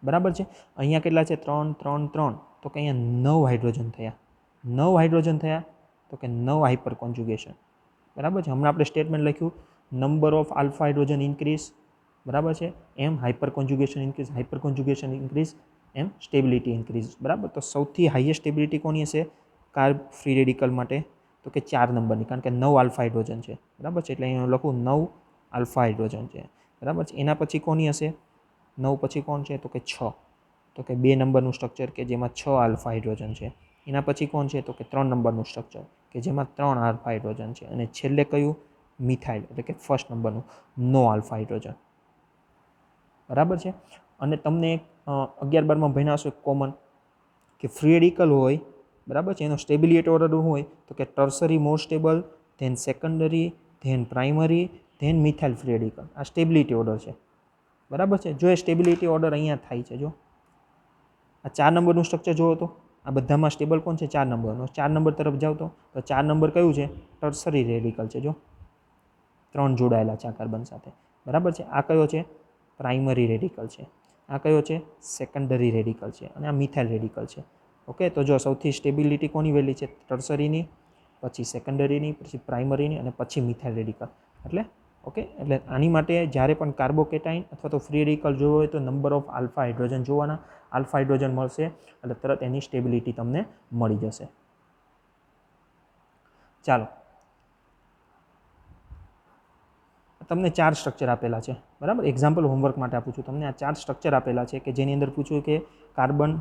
બરાબર છે. અહીંયા કેટલા છે? 3 3 3 તો કે અહીંયા 9 હાઇડ્રોજન થયા. 9 હાઇડ્રોજન થયા તો કે 9 હાઇપર કોન્જ્યુગેશન. બરાબર છે. હમણાં આપણે સ્ટેટમેન્ટ લખ્યું number of alpha hydrogen increase. બરાબર છે. એમ hyper conjugation increase, hyper conjugation increase એમ સ્ટેબિલિટી ઇન્ક્રીઝ. બરાબર. તો સૌથી હાઈએસ્ટ સ્ટેબિલિટી કોની હશે કાર્બ ફ્રી રેડિકલ માટે? તો કે 4 નંબરની, કારણ કે 9 આલ્ફા હાઇડ્રોજન છે. બરાબર છે. એટલે અહીંયા લખું 9 આલ્ફા હાઇડ્રોજન છે. બરાબર છે. એના પછી કોની હશે? 9 પછી કોણ છે? તો કે 6. તો કે 2 નંબરનું સ્ટ્રક્ચર કે જેમાં 6 આલ્ફા હાઇડ્રોજન છે. એના પછી કોણ છે? તો કે 3 નંબરનું સ્ટ્રક્ચર કે જેમાં 3 આલ્ફા હાઇડ્રોજન છે. અને છેલ્લે કયું? મિથાઇલ એટલે કે ફર્સ્ટ નંબરનું નો આલ્ફા હાઇડ્રોજન. બરાબર છે. અને તમને 11-12માં ભણ્યા હશો કોમન કે ફ્રી રેડિકલ હોય, બરાબર છે, એનો સ્ટેબિલિટી ઓર્ડર હોય તો કે tertiary more stable, then secondary, then primary, then methyl free radical. આ સ્ટેબિલિટી ઓર્ડર છે. બરાબર છે. જો એ સ્ટેબિલિટી ઓર્ડર અહીંયા થાય છે, જો આ 4 નંબરનું સ્ટ્રક્ચર જોવો તો આ બધામાં સ્ટેબલ કોણ છે? 4 નંબરનો. 4 નંબર તરફ જાવ તો 4 નંબર કયું છે? ટર્સરી રેડિકલ છે. જો 3 જોડાયેલા છે આ કાર્બન સાથે. બરાબર છે. આ કયો છે? પ્રાઇમરી રેડિકલ છે. આ કયો છે? સેકન્ડરી રેડિકલ છે. અને આ મિથાઇલ રેડિકલ છે. ઓકે, તો જો સૌથી સ્ટેબિલિટી કોની વેલી છે? ટર્સરીની, પછી સેકન્ડરીની, પછી પ્રાઇમરીની અને પછી મિથાઇલ રેડિકલ. એટલે ઓકે, એટલે આની માટે જ્યારે પણ કાર્બોકેટાઇન અથવા તો ફ્રી રેડિકલ જોવો હોય તો નંબર ઓફ આલ્ફા હાઇડ્રોજન જોવાના. આલ્ફા હાઇડ્રોજન મળશે એટલે તરત એની સ્ટેબિલિટી તમને મળી જશે. ચાલો, તમને 4 સ્ટ્રક્ચર આપેલા છે. બરાબર. એક્ઝામ્પલ હોમવર્ક માટે આપું છું તમને. આ 4 સ્ટ્રક્ચર આપેલા છે કે જેની અંદર પૂછ્યું કે કાર્બન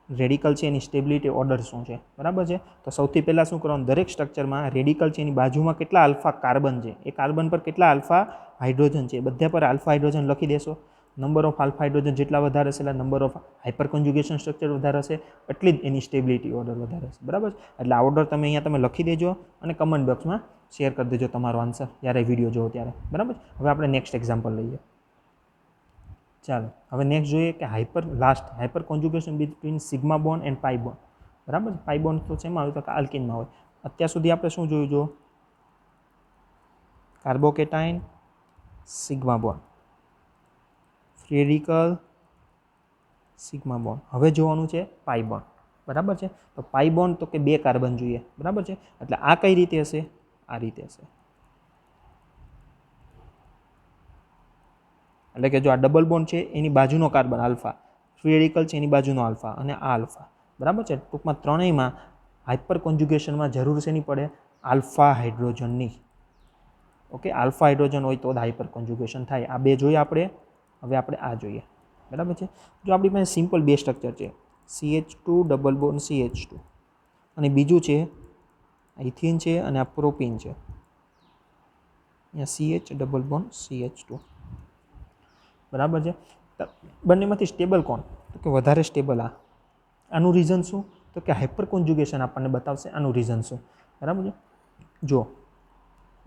રેડિકલ છે એની સ્ટેબિલિટી ઓર્ડર શું છે. બરાબર છે. તો સૌથી પહેલાં શું કરવાનું? દરેક સ્ટ્રક્ચરમાં રેડિકલ છે એની બાજુમાં કેટલા આલ્ફા કાર્બન છે, એ કાર્બન પર કેટલા આલ્ફા હાઇડ્રોજન છે, બધા પર આલ્ફા હાઇડ્રોજન લખી દેશો. નંબર ઓફ આલ્ફા હાઇડ્રોજન જેટલા વધારે હશે એટલે number of hyper conjugation structure વધારે હશે, એટલી જ એની સ્ટેબિલિટી ઓર્ડર વધારે હશે. બરાબર. એટલે આ ઓર્ડર તમે અહીંયા તમે લખી દેજો અને કમેન્ટ બોક્સમાં શેર કરી દેજો તમારો આન્સર જ્યારે વિડીયો જોવો ત્યારે. બરાબર. હવે આપણે નેક્સ્ટ એક્ઝામ્પલ લઈએ. ચાલો, હવે નેક્સ્ટ જોઈએ કે hyper conjugation between sigma bond and pi bond. બરાબર. પાઈ બોન્ડ તો શેમાં આવે? તો કે આલ્કિનમાં હોય. અત્યાર સુધી આપણે શું જોયું? જો કાર્બોકેટાઇન, sigma bond, free radical, sigma bond. હવે જોવાનું છે પાઈ બોન્ડ. બરાબર છે. તો પાઈ બોન્ડ તો કે 2 કાર્બન જોઈએ. બરાબર છે. એટલે આ કઈ રીતે હશે? આ રીતે હશે. એટલે કે જો આ ડબલ બોન્ડ છે એની બાજુનો કાર્બન આલ્ફા, ફ્રી રેડિકલ છે એની બાજુનો આલ્ફા અને આ આલ્ફા. બરાબર છે. ટૂંકમાં ત્રણેયમાં હાઇપર કોન્જ્યુગેશનમાં જરૂર શેની પડે? આલ્ફા હાઇડ્રોજનની. ઓકે, આલ્ફા હાઇડ્રોજન હોય તો જ હાઇપર કોન્જ્યુગેશન થાય. આ 2 જોઈએ આપણે. હવે આપણે આ જોઈએ. બરાબર છે. જો આપણી પાસે સિમ્પલ 2 સ્ટ્રક્ચર છે, CH2 ડબલ બોન્ડ CH2 અને બીજું છે ઇથિન છે અને આ પ્રોપીન છે. અહીંયા CH ડબલ બોન્ડ CH2. બરાબર છે. બંનેમાંથી સ્ટેબલ કોણ? તો કે વધારે સ્ટેબલ આ. આનું રીઝન શું? તો કે હાઇપર કોન્જ્યુગેશન આપણને બતાવશે. આનું રીઝન શું? બરાબર છે. જો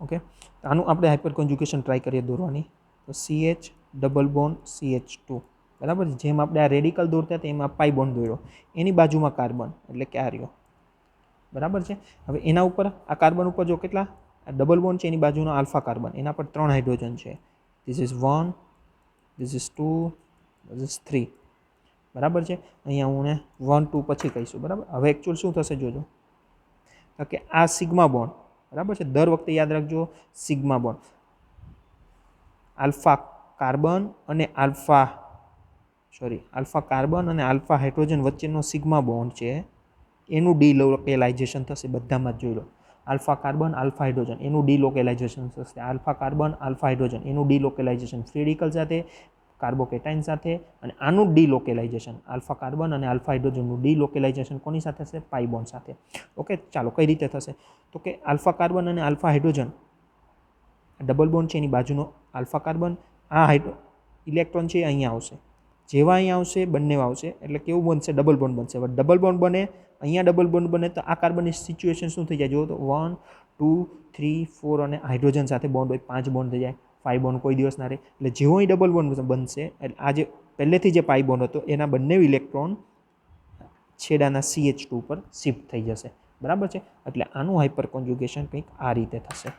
ઓકે, આનું આપણે હાઇપર કોન્જ્યુગેશન ટ્રાય કરીએ દોરવાની. તો CH ડબલ બોન્ડ CH2 બરાબર છે. જેમ આપણે આ રેડિકલ દોરતા હતા એમાં પાઈ બોન્ડ દોર્યો, એની બાજુમાં કાર્બન એટલે કે આ રહ્યો. બરાબર છે. હવે એના ઉપર આ કાર્બન ઉપર જો કેટલા ડબલ બોન્ડ છે, એની બાજુનો આલ્ફા કાર્બન, એના પર 3 હાઇડ્રોજન છે. This is 1, this is 2, this is 3. બરાબર છે. અહીંયા હું 1 2 પછી કહીશું. બરાબર. હવે એકચ્યુઅલ શું થશે જોજો કે આ સિગ્મા બોન્ડ, બરાબર છે, દર વખતે યાદ રાખજો સિગ્મા બોન્ડ, આલ્ફા કાર્બન અને આલ્ફા કાર્બન અને આલ્ફા હાઇડ્રોજન વચ્ચેનો સિગ્મા બોન્ડ છે, એનું ડીલોકેલાઇઝેશન થશે. બધામાં જ જોઈ લો, આલ્ફા કાર્બન આલ્ફા હાઇડ્રોજન એનું ડીલોકેલાઇઝેશન થશે. આલ્ફા કાર્બન આલ્ફા હાઇડ્રોજન એનું ડીલોકેલાઇઝેશન ફ્રી રેડિકલ સાથે, કાર્બોકેટાઇન સાથે, અને આનું ડીલોકેલાઇઝેશન આલ્ફા કાર્બન અને આલ્ફા હાઇડ્રોજનનું ડીલોકેલાઇઝેશન કોની સાથે થશે? પાઈ બોન્ડ સાથે. ઓકે, ચાલો કઈ રીતે થશે? તો કે આલ્ફા કાર્બન અને આલ્ફા હાઇડ્રોજન ડબલ બોન્ડ છે, એની બાજુનો આલ્ફા કાર્બન, આ ઇલેક્ટ્રોન છે અહીંયા આવશે. જેવા અહીંયા આવશે બંને આવશે એટલે કેવું બનશે? ડબલ બોન્ડ બનશે. હવે ડબલ બોન્ડ બને, અહીંયા ડબલ બોન્ડ બને તો આ કાર્બનની સિચ્યુએશન શું થઈ જાય? જુઓ તો 1 2 3 4 અને હાઇડ્રોજન સાથે બોન્ડ હોય 5 બોન્ડ થઈ જાય. 5 બોન્ડ કોઈ દિવસ ના રહે. એટલે જેવો અહીં ડબલ બોન્ડ બનશે એટલે આ જે પહેલેથી જે પાઈ બોન્ડ હતો એના બંને ઇલેક્ટ્રોન છેડાના CH2 પર શિફ્ટ થઈ જશે. બરાબર છે. એટલે આનું હાઇપર કોન્જ્યુગેશન કંઈક આ રીતે થશે.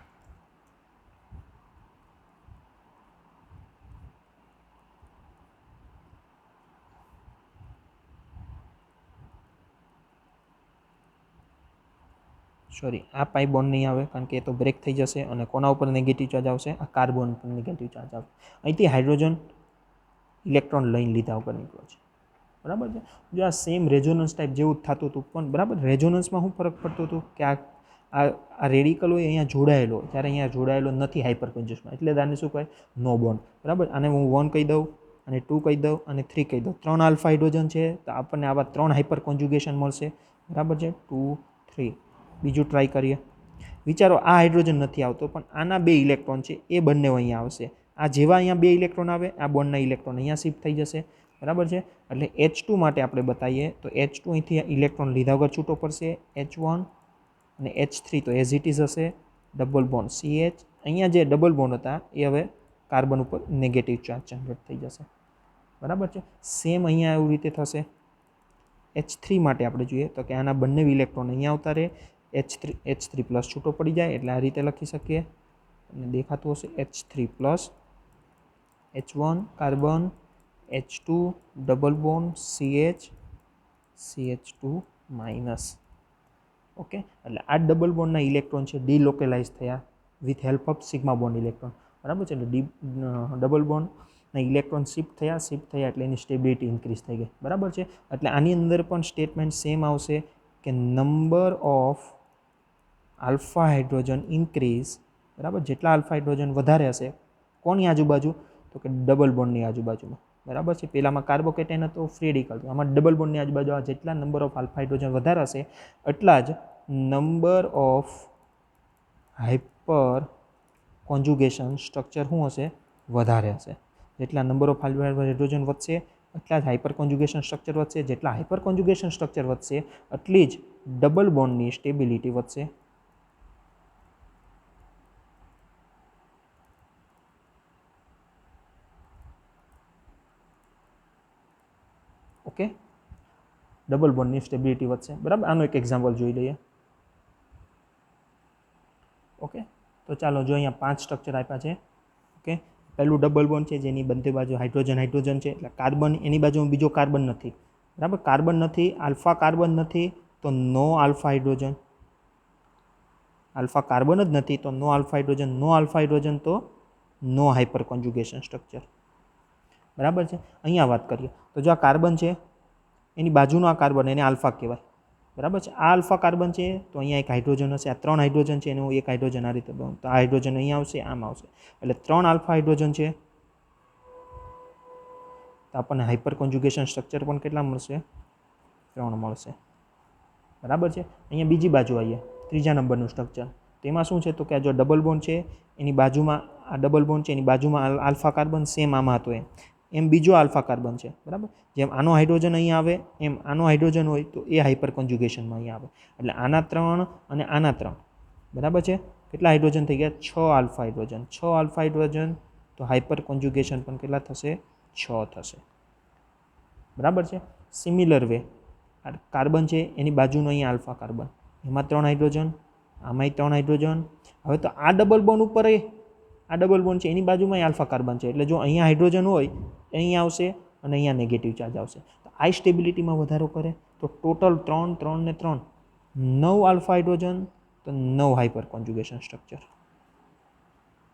સોરી, આ પાઈ બોન્ડ નહીં આવે કારણ કે એ તો બ્રેક થઈ જશે અને કોના ઉપર નેગેટિવ ચાર્જ આવશે? આ કાર્બન પર નેગેટિવ ચાર્જ આવશે. અહીંથી હાઇડ્રોજન ઇલેક્ટ્રોન લઈને લીધા ઉપર નીકળ્યો છે. બરાબર છે. જો આ સેમ રેઝોનન્સ ટાઈપ જેવું જ થતું હતું, પણ બરાબર રેઝોનન્સમાં શું ફરક પડતો હતો કે આ રેડિકલ હોય અહીંયા જોડાયેલો, જ્યારે અહીંયા જોડાયેલો નથી હાઇપર કોન્જ્યુગેશનમાં, એટલે આને શું કહે? નો બોન્ડ. બરાબર. આને હું 1 કહી દઉં અને 2 કહી દઉં અને 3 કહી દઉં. 3 આલ્ફા હાઇડ્રોજન છે તો આપણને આવા 3 હાઇપર કોન્જ્યુગેશન મળશે. બરાબર છે. 2 3. બીજું ટ્રાય કરીએ. વિચારો આ હાઇડ્રોજન નથી આવતો પણ આના 2 ઇલેક્ટ્રોન છે એ બંને અહીંયા આવશે. આ જેવા અહીંયા 2 ઇલેક્ટ્રોન આવે, આ બોન્ડના ઇલેક્ટ્રોન અહીંયા શિફ્ટ થઈ જશે. બરાબર છે. એટલે H2 માટે આપણે બતાવીએ તો H2 અહીંથી ઇલેક્ટ્રોન લીધા વગર છૂટો પડશે. H1 અને H3 તો એઝ ઇટ ઇઝ હશે. ડબલ બોન્ડ CH, અહીંયા જે ડબલ બોન્ડ હતા એ હવે કાર્બન ઉપર નેગેટિવ ચાર્જ જનરેટ થઈ જશે. બરાબર છે. સેમ અહીંયા એવી રીતે થશે. H3 માટે આપણે જોઈએ તો કે આના બંને ઇલેક્ટ્રોન અહીંયા આવતા રહે, H3 પ્લસ છૂટો પડી જાય એટલે આ રીતે લખી શકીએ અને દેખાતું હશે H3 plus, H1 carbon, H2 double bond CH, CH2 minus. Okay, એટલે આ ડબલ બોન્ડના ઇલેક્ટ્રોન છે ડીલોકેલાઇઝ થયા with help of sigma bond electron. બરાબર છે. એટલે ડબલ બોન્ડના ઇલેક્ટ્રોન શિફ્ટ થયા એટલે એની સ્ટેબિલિટી ઇન્ક્રીઝ થઈ ગઈ. બરાબર છે. એટલે આની અંદર પણ સ્ટેટમેન્ટ સેમ આવશે કે number of alpha hydrogen increase. બરાબર. જેટલા આલ્ફા હાઇડ્રોજન વધારે હશે કોની આજુબાજુ? તો કે ડબલ બોન્ડની આજુબાજુમાં. બરાબર છે. પહેલામાં કાર્બોકેટાઇન હતો, ફ્રી રેડિકલ. આમાં ડબલ બોન્ડની આજુબાજુ આ જેટલા નંબર ઓફ આલ્ફા હાઇડ્રોજન વધારે હશે એટલા જ number of hyper conjugation structure શું હશે? વધારે હશે. જેટલા નંબર ઓફ હાઇડ્રોજન વધશે એટલા જ હાઇપર કોન્જ્યુગેશન સ્ટ્રક્ચર વધશે. જેટલા હાઇપર કોન્જ્યુગેશન સ્ટ્રક્ચર વધશે એટલી જ ડબલ બોન્ડની સ્ટેબિલિટી વધશે. ઓકે, ડબલ બોન્ડની સ્ટેબિલિટી વધશે. બરાબર. આનું એક એક્ઝામ્પલ જોઈ લઈએ. ઓકે, તો ચાલો જો અહીંયા 5 સ્ટ્રક્ચર આપ્યા છે. ઓકે, પહેલું ડબલ બોન્ડ છે જેની બંને બાજુ હાઇડ્રોજન છે એટલે કાર્બન, એની બાજુ બીજો કાર્બન નથી. બરાબર. કાર્બન નથી, આલ્ફા કાર્બન નથી તો નો આલ્ફા હાઇડ્રોજન, આલ્ફા કાર્બન જ નથી તો નો આલ્ફા હાઇડ્રોજન, નો આલ્ફા હાઇડ્રોજન તો નો હાઇપર કોન્જ્યુગેશન સ્ટ્રક્ચર. બરાબર છે. અહીંયા વાત કરીએ તો જો આ કાર્બન છે એની બાજુનો આ કાર્બન એને આલ્ફા કહેવાય. બરાબર છે. આ આલ્ફા કાર્બન છે તો અહીંયા એક હાઇડ્રોજન હશે. આ 3 હાઇડ્રોજન છે એનું એક હાઇડ્રોજન આ રીતે તો આ હાઇડ્રોજન અહીંયા આવશે, આમ આવશે. એટલે 3 આલ્ફા હાઇડ્રોજન છે તો આપણને હાઇપર કોન્જ્યુગેશન સ્ટ્રક્ચર પણ કેટલા મળશે? 3 મળશે. બરાબર છે. અહીંયા બીજી બાજુ આવીએ, ત્રીજા નંબરનું સ્ટ્રક્ચર. તેમાં શું છે તો કે આ જો ડબલ બોન્ડ છે એની બાજુમાં આ ડબલ બોન્ડ છે એની બાજુમાં આલ્ફા કાર્બન સેમ આમાં હતો એ. એમ બીજો આલ્ફા કાર્બન છે, બરાબર. જેમ આનો હાઇડ્રોજન અહીંયા આવે એમ આનો હાઇડ્રોજન હોય તો એ હાઇપર કોન્જ્યુગેશનમાં અહીંયા આવે. એટલે આના 3 અને આના 3, બરાબર છે. કેટલા હાઇડ્રોજન થઈ ગયા? 6 આલ્ફા હાઇડ્રોજન. 6 આલ્ફા હાઇડ્રોજન તો હાઇપર કોન્જ્યુગેશન પણ કેટલા થશે? 6 થશે, બરાબર છે. સિમિલર વે આ કાર્બન છે એની બાજુનો અહીંયા આલ્ફા કાર્બન, એમાં 3 હાઇડ્રોજન, આમાંય 3 હાઇડ્રોજન. હવે તો આ ડબલ બોન્ડ ઉપર આ ડબલ બોન્ડ છે એની બાજુમાં આલ્ફા કાર્બન છે, એટલે જો અહીંયા હાઇડ્રોજન હોય અહીંયા આવશે અને અહીંયા નેગેટિવ ચાર્જ આવશે. તો આ સ્ટેબિલિટીમાં વધારો કરે તો ટોટલ 3 3 ને 3 9 આલ્ફા હાઇડ્રોજન, તો 9 હાઇપર કોન્જ્યુગેશન સ્ટ્રક્ચર.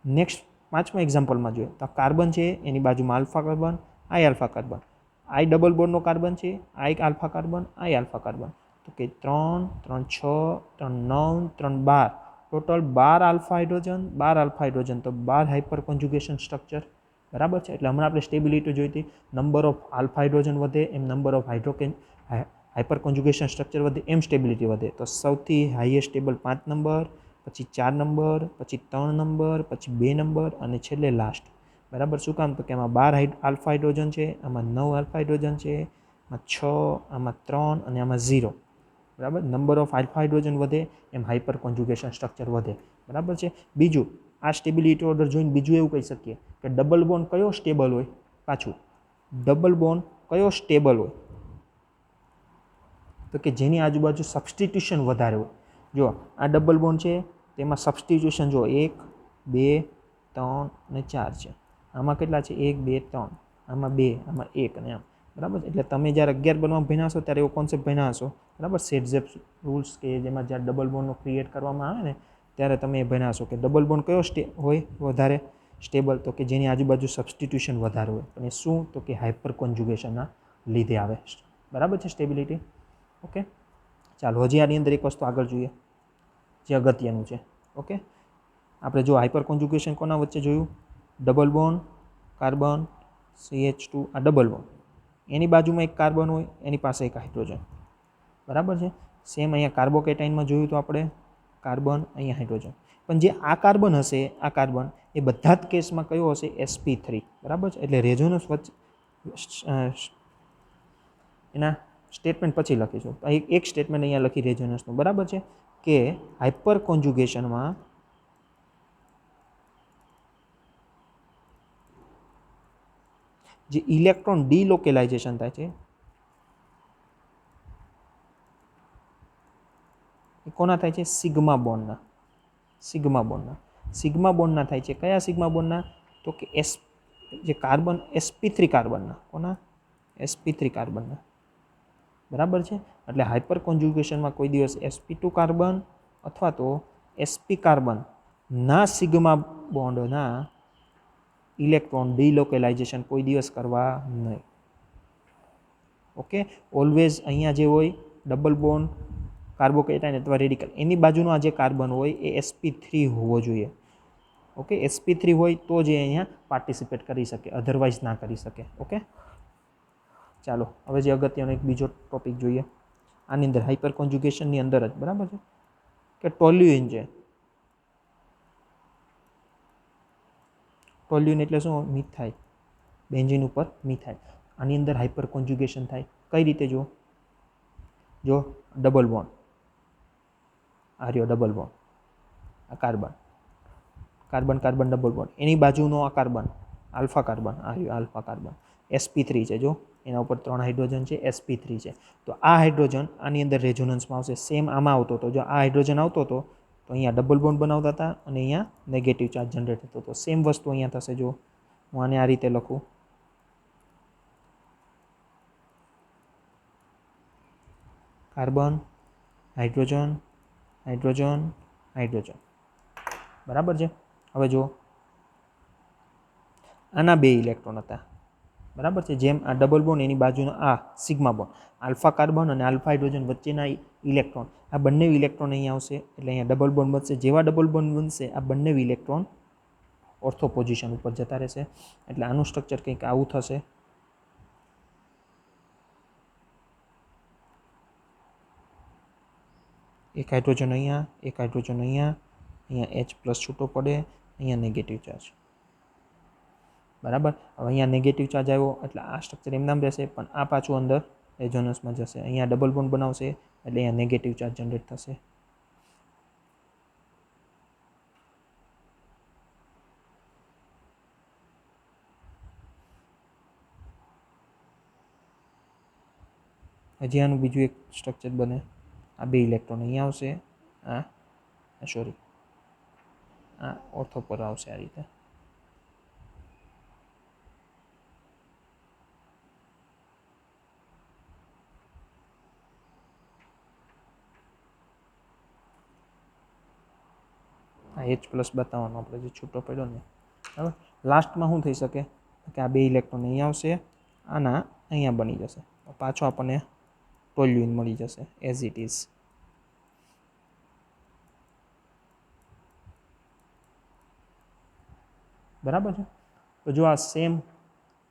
નેક્સ્ટ 5મા એક્ઝામ્પલમાં જોઈએ તો કાર્બન છે એની બાજુમાં આલ્ફા કાર્બન, આ આલ્ફા કાર્બન, આ ડબલ બોન્ડનો કાર્બન છે, આ એક આલ્ફા કાર્બન, આ આલ્ફા કાર્બન. તો કે 3 3 6 3 9 3 12, total 12 alpha hydrogen, 12 alpha hydrogen, તો 12 હાઇપર કોન્જ્યુગેશન સ્ટ્રક્ચર, બરાબર છે. એટલે હમણાં આપણે સ્ટેબિલિટી જોઈ હતી, નંબર ઓફ આલ્ફા હાઇડ્રોજન વધે એમ number of hyper conjugation structure વધે એમ સ્ટેબિલિટી વધે. તો સૌથી હાઈએસ્ટ સ્ટેબલ 5 નંબર, પછી 4 નંબર, પછી 3 નંબર, પછી 2 નંબર અને છેલ્લે લાસ્ટ, બરાબર. શું કામ? તો કે આમાં 12 આલ્ફા હાઇડ્રોજન છે, આમાં 9 આલ્ફા હાઇડ્રોજન છે, આમાં 6, આમાં 3 અને આમાં 0, બરાબર. નંબર ઓફ આલ્ફા હાઇડ્રોજન વધે એમ હાઇપર કોન્જ્યુગેશન સ્ટ્રક્ચર વધે, બરાબર છે. બીજું આ સ્ટેબિલિટી ઓર્ડર જોઈને બીજું એવું કહી શકીએ કે ડબલ બોન્ડ કયો સ્ટેબલ હોય? પાછું ડબલ બોન્ડ કયો સ્ટેબલ હોય? તો કે જેની આજુબાજુ સબસ્ટિટ્યુશન વધારે હોય. જો આ ડબલ બોન્ડ છે તેમાં સબસ્ટિટ્યુશન જો 1 2 3 અને 4 છે. આમાં કેટલા છે? 1 2 3, આમાં 2, આમાં 1 અને આમ, બરાબર. એટલે તમે જ્યારે 11 બનવામાં ભણ્યા હશો ત્યારે એવો કોન્સેપ્ટ ભણ્યા હશો, બરાબર. સેટઝેપ રૂલ્સ કે જેમાં જ્યારે ડબલ બોન્ડનો ક્રિએટ કરવામાં આવે ને ત્યારે તમે એ ભણ્યા હશો કે ડબલ બોન્ડ કયો હોય વધારે સ્ટેબલ? તો કે જેની આજુબાજુ સબસ્ટિટ્યુશન વધારે હોય. અને શું? તો કે હાઇપર કોન્જ્યુગેશનના લીધે આવે, બરાબર છે સ્ટેબિલિટી. ઓકે, ચાલો હજી આની અંદર એક વસ્તુ આગળ જોઈએ જે અગત્યનું છે. ઓકે, આપણે જો હાઇપર કોન્જ્યુગેશન કોના વચ્ચે જોયું? ડબલ બોન્ડ કાર્બન CH2, આ ડબલ બોન્ડ, એની બાજુમાં એક કાર્બન હોય, એની પાસે એક હાઇડ્રોજન, બરાબર છે. સેમ અહીંયા કાર્બોકેટાઇનમાં જોયું તો આપણે કાર્બન, અહીંયા હાઇડ્રોજન. પણ જે આ કાર્બન હશે, આ કાર્બન એ બધા જ કેસમાં કયો હશે? sp3, બરાબર છે. એટલે રેઝોનન્સ વચ્ચે એના સ્ટેટમેન્ટ પછી લખીશું. એક સ્ટેટમેન્ટ અહીંયા લખી રેઝોનન્સનું, બરાબર છે, કે હાઇપર કોન્જ્યુગેશનમાં જે ઇલેક્ટ્રોન ડિલોકેલાઇઝેશન થાય છે એ કોના થાય છે? સિગ્મા બોન્ડના. સિગ્મા બોન્ડના થાય છે. કયા સિગ્મા બોન્ડના? તો કે જે કાર્બન sp3 કાર્બનના. કોના? sp3 કાર્બનના, બરાબર છે. એટલે હાઇપર કોન્જ્યુગેશનમાં કોઈ દિવસ sp2 કાર્બન અથવા તો sp કાર્બન ના સિગ્મા બોન્ડના ઇલેક્ટ્રોન ડિલોકેલાઇઝેશન કોઈ દિવસ કરવા નહીં. ઓકે, ઓલવેઝ અહીંયા જે હોય ડબલ બોન્ડ કાર્બોકેટાઇન અથવા રેડિકલ એની બાજુનો આ જે કાર્બન હોય એ sp3 હોવો જોઈએ. ઓકે, sp3 હોય તો જ અહીંયા પાર્ટિસિપેટ કરી શકે, અધરવાઇઝ ના કરી શકે. ઓકે, ચાલો હવે જે અગત્યનો એક બીજો ટોપિક જોઈએ આની અંદર, હાઇપર કોન્જ્યુગેશનની અંદર જ, બરાબર છે, કે ટોલ્યુઇન છે. ટોલ્યુઇન એટલે શું? મિથાઇલ, બેન્ઝીન ઉપર મિથાઇલ. આની અંદર હાઇપર કોન્જ્યુગેશન થાય. કઈ રીતે? જો ડબલ બોન્ડ, આ રહ્યો ડબલ બોન્ડ, આ carbon carbon carbon double bond, એની બાજુનો આ કાર્બન આલ્ફા કાર્બન, આ રહ્યો આલ્ફા કાર્બન, sp3 છે. જો એના ઉપર 3 હાઇડ્રોજન છે, sp3 છે. તો આ હાઇડ્રોજન આની અંદર રેઝોનન્સમાં આવશે. સેમ આમાં આવતો હતો. જો આ હાઇડ્રોજન આવતો હતો તો અહીંયા ડબલ બોન્ડ બનાવતા હતા અને અહીંયા નેગેટિવ ચાર્જ જનરેટ થતો હતો. સેમ વસ્તુ અહીંયા થશે. જો હું આને આ રીતે લખું, કાર્બન હાઇડ્રોજન હાઇડ્રોજન હાઇડ્રોજન, બરાબર છે. હવે જો આના 2 ઇલેક્ટ્રોન હતા, બરાબર છે. જેમ આ ડબલ બોન્ડ એની બાજુનો આ સિગ્મા બોન્ડ, આલ્ફા કાર્બન અને આલ્ફા હાઇડ્રોજન વચ્ચેના ઇલેક્ટ્રોન, આ બંને ઇલેક્ટ્રોન અહીંયા આવશે એટલે અહીંયા ડબલ બોન્ડ બનશે. જેવા ડબલ બોન્ડ બનશે આ બંને ઇલેક્ટ્રોન ઓર્થો પોઝિશન ઉપર જતા રહેશે. એટલે આનું સ્ટ્રક્ચર કંઈક આવું થશે. એક હાઇડ્રોજન અહીંયા, એક હાઇડ્રોજન અહીંયા, અહીંયા H+ છૂટો પડે, અહીંયા નેગેટિવ ચાર્જ. બરાબર. હવે અહીંયા નેગેટિવ ચાર્જ આવ્યો એટલે આ સ્ટ્રક્ચર એમ નામ રહેશે, પણ આ પાછું અંદર રેઝોનન્સમાં જશે. અહીંયા ડબલ બોન્ડ બનાવશે એટલે અહીંયા નેગેટિવ ચાર્જ જનરેટ થશે. હજી આનું બીજું એક સ્ટ્રક્ચર બને. આ બે ઇલેક્ટ્રોન અહીંયા આવશે, સોરી આ ઓર્થો પર આવશે આ રીતે. આ H પ્લસ બતાવવાનો આપણે જે છૂટો પડ્યો ને. બરાબર. લાસ્ટમાં શું થઈ શકે કે આ બે ઇલેક્ટ્રોન અહીંયા આવશે, આના અહીંયા બની જશે, પાછો આપણને ટોલ્યુઇન મળી જશે એઝ ઇટ ઇઝ. બરાબર છે. તો જો આ સેમ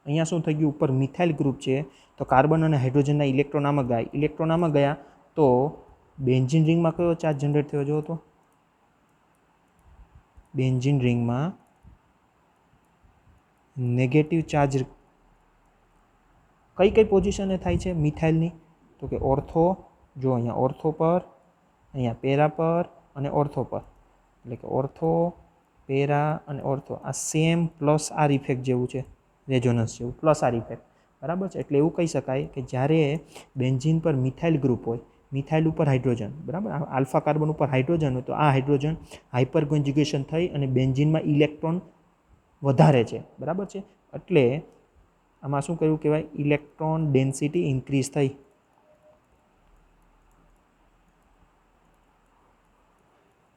અહીંયા શું થઈ ગયું, ઉપર મિથાઇલ ગ્રુપ છે તો કાર્બન અને હાઇડ્રોજનના ઇલેક્ટ્રોન આમાં ગયા તો બેન્ઝીન રિંગમાં કયો ચાર્જ જનરેટ થયો જો તો બેન્ઝીન રિંગમાં નેગેટિવ ચાર્જ કઈ પોઝિશને થાય છે મિથાઇલની, તો કે ઓર્થો, જો અહીંયા ઓર્થો પર, અહીંયા પેરા પર અને ઓર્થો પર, એટલે કે ઓર્થો, પેરા અને ઓર્થો. આ સેમ પ્લસ આર ઇફેક્ટ જેવું છે, રેઝોનન્સ જેવું પ્લસ આર ઇફેક્ટ. બરાબર છે. એટલે એવું કહી શકાય કે જ્યારે બેન્ઝીન પર મિથાઇલ ગ્રુપ હોય, મિથાઇલ ઉપર હાઇડ્રોજન, બરાબર, આલ્ફા કાર્બન ઉપર હાઇડ્રોજન હોય, તો આ હાઇડ્રોજન હાઇપર કોન્જ્યુગેશન થઈ અને બેન્ઝીનમાં ઇલેક્ટ્રોન વધારે છે. બરાબર છે. એટલે આમાં શું કયું કહેવાય, ઇલેક્ટ્રોન ડેન્સિટી ઇન્ક્રીઝ થઈ.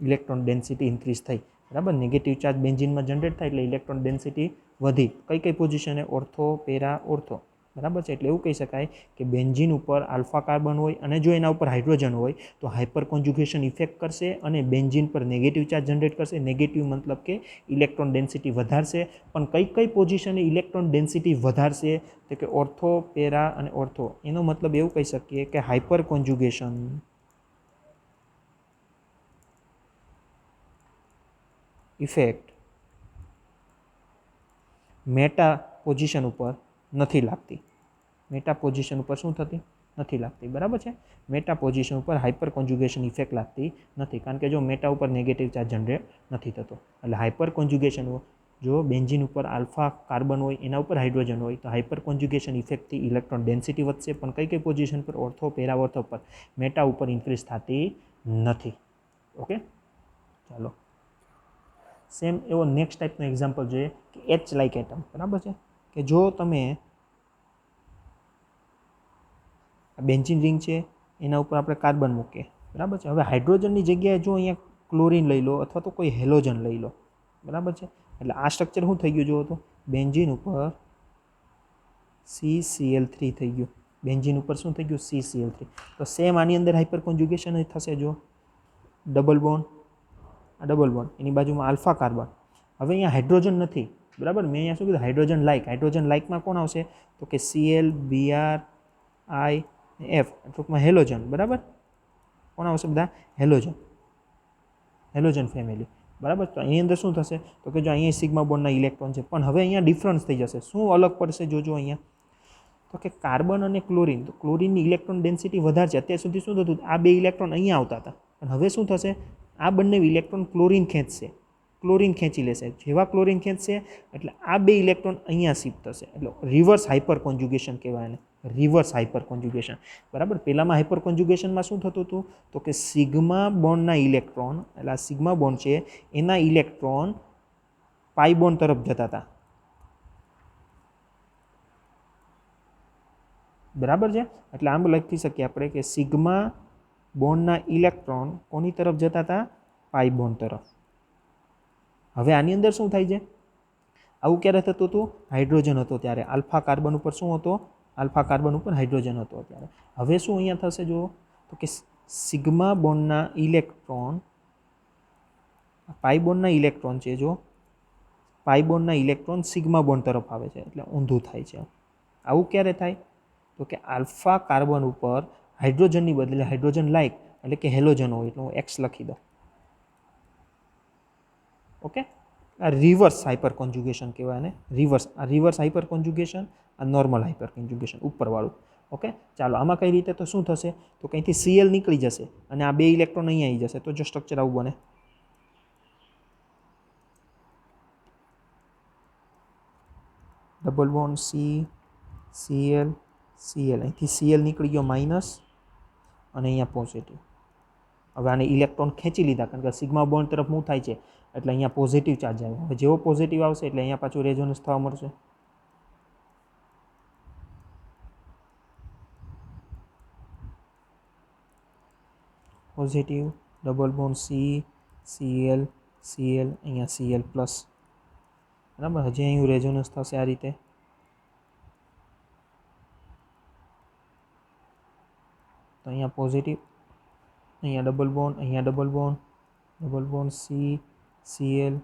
ઇલેક્ટ્રોન ડેન્સિટી ઇન્ક્રીઝ થઈ. બરાબર. નેગેટિવ ચાર્જ બેન્ઝીનમાં જનરેટ થાય એટલે ઇલેક્ટ્રોન ડેન્સિટી વધી. કઈ પોઝિશને, ઓર્થો, પેરા, ઓર્થો. બરાબર છે. એટલે એવું કહી શકાય કે બેન્ઝીન ઉપર આલ્ફા કાર્બન હોય અને જો એના ઉપર હાઇડ્રોજન હોય તો હાઇપર કોન્જ્યુગેશન ઇફેક્ટ કરશે અને બેન્ઝીન પર નેગેટિવ ચાર્જ જનરેટ કરશે. નેગેટિવ મતલબ કે ઇલેક્ટ્રોન ડેન્સિટી વધારશે. પણ કઈ પોઝિશને ઇલેક્ટ્રોન ડેન્સિટી વધારશે, તો કે ઓર્થો, પેરા અને ઓર્થો. એનો મતલબ એવું કહી શકીએ કે hyper conjugation effect meta position ઉપર નથી લાગતી. મેટા પોઝિશન ઉપર શું થતી નથી લાગતી. બરાબર છે. મેટા પોઝિશન ઉપર હાઇપર કોન્જ્યુગેશન ઇફેક્ટ લાગતી નથી, કારણ કે જો મેટા ઉપર નેગેટિવ ચાર્જ જનરેટ નથી થતો. એટલે હાઇપર કોન્જ્યુગેશન, જો બેન્ઝીન ઉપર આલ્ફા કાર્બન હોય, એના ઉપર હાઇડ્રોજન હોય, તો હાઇપર કોન્જ્યુગેશન ઇફેક્ટથી ઇલેક્ટ્રોન ડેન્સિટી વધશે. પણ કઈ પોઝિશન પર, ઓર્થો, પેરા, ઓર્થો પર, મેટા ઉપર ઇન્ક્રીઝ થતી નથી. ઓકે, ચાલો સેમ એવો નેક્સ્ટ ટાઈપનો એક્ઝામ્પલ જોઈએ કે એચ લાઇક એટમ. બરાબર છે. કે જો તમે બેન્ઝીન રિંગ છે એના ઉપર આપણે કાર્બન મૂકીએ. બરાબર છે. હવે હાઇડ્રોજનની જગ્યાએ જો અહીંયા ક્લોરિન લઈ લો અથવા તો કોઈ હેલોજન લઈ લો. બરાબર છે. એટલે આ સ્ટ્રક્ચર શું થઈ ગયું જો તો બેન્ઝીન ઉપર CCl3 થઈ ગયું. બેન્ઝીન ઉપર શું થઈ ગયું, CCl3. તો સેમ આની અંદર હાઇપર કોન્જ્યુગેશન જ થશે. જો ડબલ બોન્ડ, આ ડબલ બોન્ડ, એની બાજુમાં આલ્ફા કાર્બન. હવે અહીંયા હાઇડ્રોજન નથી. બરાબર. મેં અહીંયા શું કીધું, હાઇડ્રોજન લાઇક. હાઇડ્રોજન લાઇકમાં કોણ આવશે, તો કે Cl, Br, I, F, ટૂંકમાં હેલોજન. બરાબર. કોણ આવશે, બધા હેલોજન, હેલોજન ફેમિલી. બરાબર. તો એની અંદર શું થશે, તો કે જો અહીંયા સિગ્મા બોન્ડના ઇલેક્ટ્રોન છે, પણ હવે અહીંયા ડિફરન્સ થઈ જશે. શું અલગ પડશે જોજો અહીંયા, તો કે કાર્બન અને ક્લોરિન. તો ક્લોરિનની ઇલેક્ટ્રોન ડેન્સિટી વધારે છે. અત્યાર સુધી શું થતું, આ બે ઇલેક્ટ્રોન અહીંયા આવતા હતા, પણ હવે શું થશે, આ બંને ઇલેક્ટ્રોન ક્લોરિન ખેંચશે, ક્લોરિન ખેંચી લેશે. જેવા ક્લોરિન ખેંચશે એટલે આ બે ઇલેક્ટ્રોન અહીંયા શિફ્ટ થશે. એટલે રિવર્સ હાઇપર કોન્જ્યુગેશન કહેવાય એને, રિવર્સ હાઇપર કોન્જ્યુગેશન. બરાબર. પહેલામાં હાઇપર કોન્જ્યુગેશનમાં શું થતું હતું, તો કે સિગ્મા બોન્ડના ઇલેક્ટ્રોન, એટલે આ સિગ્મા બોન્ડ છે એના ઇલેક્ટ્રોન પાઈ બોન્ડ તરફ જતા હતા. બરાબર છે. એટલે આમ લખી શકીએ આપણે કે સિગ્મા બોન્ડના ઇલેક્ટ્રોન કોની તરફ જતા હતા, પાઈ બોન્ડ તરફ. હવે આની અંદર શું થાય છે, આવું ક્યારે થતું હતું, હાઇડ્રોજન હતો ત્યારે. આલ્ફા કાર્બન ઉપર શું હતો, આલ્ફા કાર્બન ઉપર હાઇડ્રોજન હતો ત્યારે. હવે શું અહીંયા થશે જો, તો કે સિગ્મા બોન્ડના ઇલેક્ટ્રોન, પાઈ બોન્ડના ઇલેક્ટ્રોન છે, જો પાઈ બોન્ડના ઇલેક્ટ્રોન સિગ્મા બોન્ડ તરફ આવે છે, એટલે ઊંધું થાય છે. આવું ક્યારે થાય, તો કે આલ્ફા કાર્બન ઉપર હાઇડ્રોજનની બદલે હાઇડ્રોજન લાઇક એટલે કે હેલોજન હોય, એટલે હું X લખી દઉં. ઓકે. આ રિવર્સ હાઇપર કોન્જ્યુગેશન કહેવાય ને, રિવર્સ હાઇપર કોન્જ્યુગેશન, આ નોર્મલ હાઇપર કોન્જ્યુગેશન ઉપરવાળું. ઓકે, ચાલો આમાં કઈ રીતે તો શું થશે, તો કંઈથી Cl નીકળી જશે અને આ 2 ઇલેક્ટ્રોન અહીંયા આવી જશે, તો જો સ્ટ્રક્ચર આવું બને. ડબલ બોન્ડ Cl અહીંથી Cl નીકળી ગયો માઇનસ અને અહીંયા પોઝિટિવ. હવે આને ઇલેક્ટ્રોન ખેંચી લીધા કારણ કે સિગ્મા બોન્ડ તરફ મૂવ થાય છે એટલે અહીંયા પોઝિટિવ ચાર્જ આવ્યો. હવે જેવો પોઝિટિવ આવશે એટલે અહીંયા પાછું રેઝોનન્સ થવા મળશે. પોઝિટિવ ડબલ બોન્ડ Cl અહીંયા Cl પ્લસ. બરાબર, હજી અહીં રેઝોનન્સ થશે આ રીતે. તો અહીંયા પોઝિટિવ, અહીંયા double bond Cl.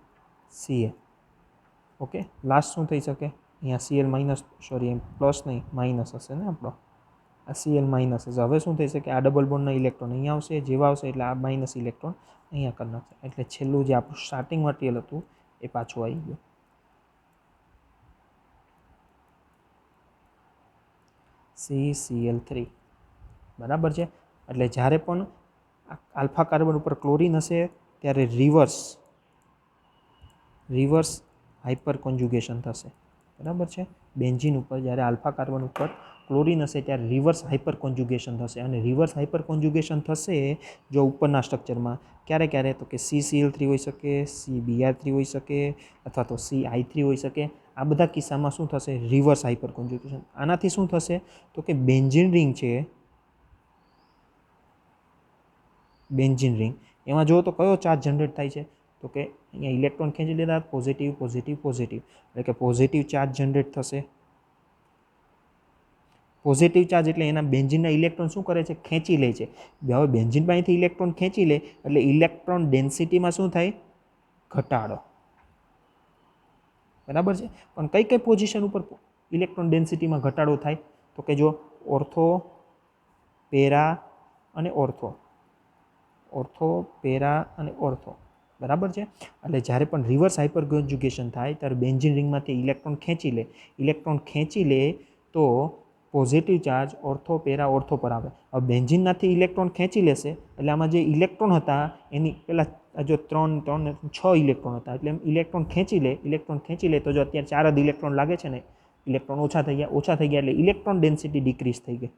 Okay, last શું થઈ શકે, અહીંયા Cl માઇનસ, સોરી પ્લસ નહીં માઇનસ હશે ને આપણો, આ Cl માઇનસ હશે. હવે શું થઈ શકે, આ ડબલ બોન્ડના ઇલેક્ટ્રોન અહીંયા આવશે, જેવા આવશે એટલે આ માઇનસ ઇલેક્ટ્રોન અહીંયા કરી નાખશે, એટલે છેલ્લું જે આપણું સ્ટાર્ટિંગ મટીરિયલ હતું એ પાછું આવી ગયું. CCl3. બરાબર છે. એટલે જ્યારે પણ આલ્ફા કાર્બન ઉપર ક્લોરીન હશે ત્યારે રિવર્સ હાઇપર કોન્જ્યુગેશન થશે. બરાબર છે. બેન્ઝીન ઉપર જ્યારે આલ્ફા કાર્બન ઉપર ક્લોરીન હશે ત્યારે રિવર્સ હાઇપર કોન્જ્યુગેશન થશે. અને રિવર્સ હાઇપર કોન્જ્યુગેશન થશે જો ઉપરના સ્ટ્રક્ચરમાં ક્યારે ક્યારે, તો કે CCl3 હોઈ શકે, CBr3 હોઈ શકે અથવા તો CI3 હોઈ શકે. આ બધા કિસ્સામાં શું થશે, રિવર્સ હાઇપર કોન્જ્યુગેશન. આનાથી શું થશે તો કે બેન્ઝીન રિંગ છે, બેન્ઝીન રિંગ એમાં જો તો કયો ચાર્જ જનરેટ થાય છે, તો કે અહીંયા ઇલેક્ટ્રોન ખેંચી લીધા, પોઝિટિવ એટલે કે પોઝિટિવ ચાર્જ જનરેટ થશે. પોઝિટિવ ચાર્જ એટલે એના બેન્ઝીનના ઇલેક્ટ્રોન શું કરે છે, ખેંચી લે છે. હવે બેન્ઝીન પાસેથી ઇલેક્ટ્રોન ખેંચી લે એટલે ઇલેક્ટ્રોન ડેન્સિટીમાં શું થાય, ઘટાડો. બરાબર છે. પણ કઈ પોઝિશન ઉપર ઇલેક્ટ્રોન ડેન્સિટીમાં ઘટાડો થાય, તો કે જો ઓર્થો, પેરા અને ઓર્થો, પેરા અને ઓર્થો. બરાબર છે. એટલે જ્યારે પણ રિવર્સ હાઇપર કોન્જ્યુગેશન થાય ત્યારે બેન્ઝીન રિંગમાંથી ઇલેક્ટ્રોન ખેંચી લે તો positive charge ortho, para, ortho પર આવે. હવે બેન્ઝીનમાંથી ઇલેક્ટ્રોન ખેંચી લેશે એટલે આમાં જે ઇલેક્ટ્રોન હતા એની પહેલાં જો 6 ઇલેક્ટ્રોન હતા એટલે ઇલેક્ટ્રોન ખેંચી લે તો જો અત્યારે 4 જ ઇલેક્ટ્રોન લાગે છે ને, ઇલેક્ટ્રોન ઓછા થઈ ગયા એટલે ઇલેક્ટ્રોન ડેન્સિટી ડિક્રીઝ થઈ ગઈ.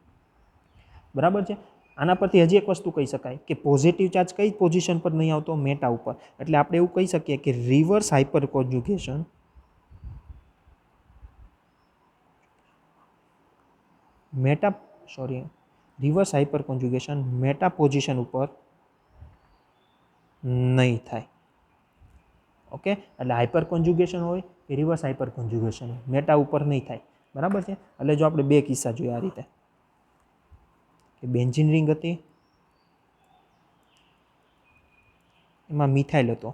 બરાબર છે. આના પરથી હજી એક વસ્તુ કહી શકાય કે પોઝિટિવ ચાર્જ કઈ પોઝિશન પર નહીં આવતો, મેટા ઉપર. એટલે આપણે એવું કહી શકીએ કે reverse hyper conjugation reverse hyper conjugation meta position ઉપર નહીં થાય. ઓકે, એટલે હાઇપર કોન્જ્યુગેશન હોય કે રિવર્સ હાઇપર કોન્જ્યુગેશન હોય, મેટા ઉપર નહીં થાય. બરાબર છે. એટલે જો આપણે 2 કિસ્સા જોઈએ આ રીતે કે બેન્ઝીન રિંગ હતી એમાં મિથાઇલ હતો,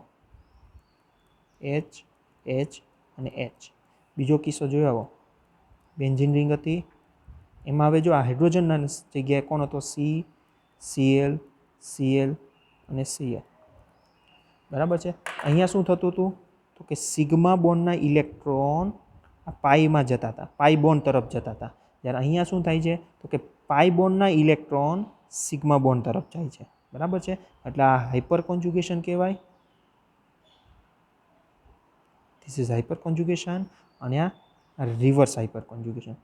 H અને H. બીજો કિસ્સો જોયો આવો, બેન્ઝીન રિંગ હતી એમાં હવે જો આ હાઇડ્રોજનના જગ્યાએ કોણ હતો, Cl અને Cl. બરાબર છે. અહીંયા શું થતું હતું તો કે સિગ્મા બોન્ડના ઇલેક્ટ્રોન આ પાઈમાં જતા હતા, પાઈ બોન્ડ તરફ જતા હતા. જ્યારે અહીંયા શું થાય છે તો કે પાઈ બોન્ડના ઇલેક્ટ્રોન સિગ્મા બોન્ડ તરફ જાય છે. બરાબર છે. એટલે આ હાઇપર કોન્જ્યુગેશન કહેવાય. ધીસ ઇઝ હાઇપર કોન્જ્યુગેશન અને આ રિવર્સ હાઇપર કોન્જ્યુગેશન.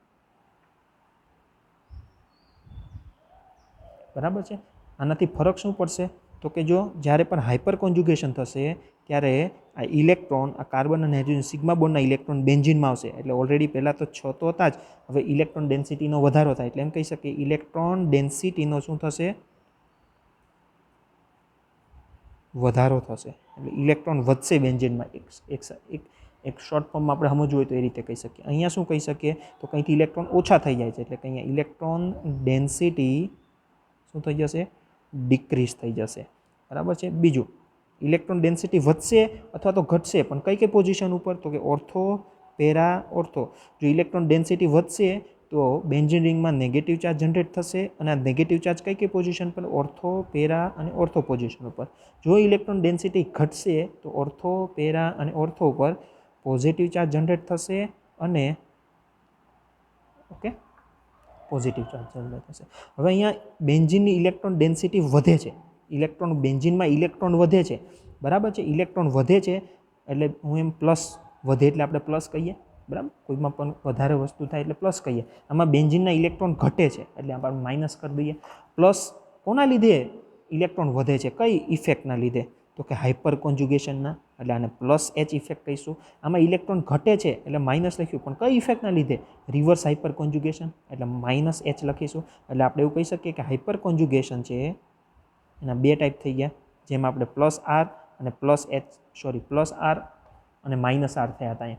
બરાબર છે. આનાથી ફરક શું પડશે તો કે જો જ્યારે પણ હાઇપર કોન્જ્યુગેશન થશે ત્યારે આ ઇલેક્ટ્રોન, આ કાર્બન અને હાઇડ્રોજન સિગ્મા બોન્ડના ઇલેક્ટ્રોન બેન્ઝીનમાં આવશે. એટલે ઓલરેડી પહેલાં તો 6 તો હતા જ, હવે ઇલેક્ટ્રોન ડેન્સિટીનો વધારો થાય એટલે એમ કહી શકીએ ઇલેક્ટ્રોન ડેન્સિટીનો શું થશે, વધારો થશે. એટલે ઇલેક્ટ્રોન વધશે બેન્ઝીનમાં. એક શોર્ટ ફોર્મમાં આપણે સમજવું હોય તો એ રીતે કહી શકીએ. અહીંયા શું કહી શકીએ તો કંઈથી ઇલેક્ટ્રોન ઓછા થઈ જાય છે એટલે કે અહીંયા ઇલેક્ટ્રોન ડેન્સિટી શું થઈ જશે, ડિક્રીઝ થઈ જશે. બરાબર છે. બીજું, ઇલેક્ટ્રોન ડેન્સિટી વધશે અથવા તો ઘટશે, પણ કઈ પોઝિશન ઉપર, તો કે ઓર્થો, પેરા, ઓર્થો. જો ઇલેક્ટ્રોન ડેન્સિટી વધશે તો તો બેન્ઝીન રિંગમાં નેગેટિવ ચાર્જ જનરેટ થશે અને આ નેગેટિવ ચાર્જ કઈ કઈ પોઝિશન પર? ઓર્થો, પેરા અને ઓર્થો પોઝિશન ઉપર. જો ઇલેક્ટ્રોન ડેન્સિટી ઘટશે તો ઓર્થો, પેરા અને ઓર્થો ઉપર પોઝિટિવ ચાર્જ જનરેટ થશે અને ઓકે પોઝિટિવ ચાર્જ જનરેટ થશે. હવે અહીંયા બેન્ઝીનની ઇલેક્ટ્રોન ડેન્સિટી વધે છે. બેન્ઝીનમાં ઇલેક્ટ્રોન વધે છે, બરાબર છે. ઇલેક્ટ્રોન વધે છે એટલે હું એમ પ્લસ વધે એટલે આપણે પ્લસ કહીએ, બરાબર. કોઈમાં પણ વધારે વસ્તુ થાય એટલે પ્લસ કહીએ. આમાં બેન્ઝીનના ઇલેક્ટ્રોન ઘટે છે એટલે આપણે માઇનસ કરી દઈએ. પ્લસ કોના લીધે ઇલેક્ટ્રોન વધે છે? કઈ ઇફેક્ટના લીધે? તો કે હાઇપર કોન્જ્યુગેશનના, એટલે આને પ્લસ એચ ઇફેક્ટ કહીશું. આમાં ઇલેક્ટ્રોન ઘટે છે એટલે માઇનસ લખ્યું, પણ કઈ ઇફેક્ટના લીધે? રિવર્સ હાઇપર કોન્જ્યુગેશન, એટલે માઇનસ એચ લખીશું. એટલે આપણે એવું કહી શકીએ કે હાઇપર કોન્જ્યુગેશન છે એના બે ટાઈપ થઈ ગયા, જેમાં આપણે પ્લસ આર અને પ્લસ આર અને માઇનસ આર થયા હતા.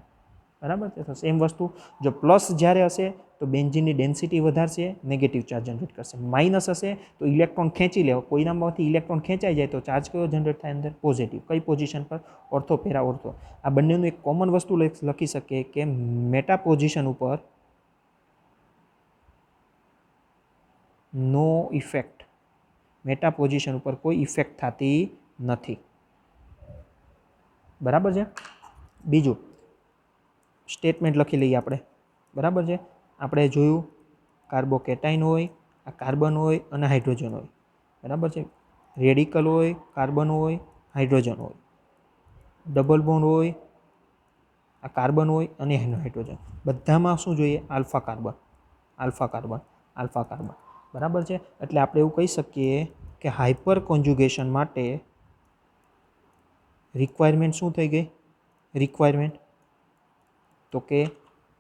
બરાબર છે. તો સેમ વસ્તુ, જો પ્લસ જ્યારે હશે તો બેન્ઝીનની ડેન્સિટી વધારશે, નેગેટિવ ચાર્જ જનરેટ કરશે. માઇનસ હશે તો ઇલેક્ટ્રોન ખેંચી લે, કોઈનામાંથી ઇલેક્ટ્રોન ખેંચાઈ જાય તો ચાર્જ કયો જનરેટ થાય અંદર? પોઝિટિવ. કઈ પોઝિશન પર? Ortho, para, ortho. આ બંનેનું એક કોમન વસ્તુ લખી શકીએ કે મેટા પોઝિશન ઉપર નો ઇફેક્ટ. મેટા પોઝિશન ઉપર કોઈ ઇફેક્ટ થતી નથી. બરાબર છે. બીજું સ્ટેટમેન્ટ લખી લઈએ આપણે, બરાબર છે. આપણે જોયું કાર્બોકેટાઇન હોય, આ કાર્બન હોય અને હાઇડ્રોજન હોય, બરાબર છે. રેડિકલ હોય, કાર્બન હોય, હાઇડ્રોજન હોય. ડબલ બોન્ડ હોય, આ કાર્બન હોય અને હાઇડ્રોજન. બધામાં શું જોઈએ? Alpha carbon, alpha carbon, alpha carbon. બરાબર છે. એટલે આપણે એવું કહી શકીએ કે હાઇપર કોન્જ્યુગેશન માટે રિક્વાયરમેન્ટ શું થઈ ગઈ? રિક્વાયરમેન્ટ તો કે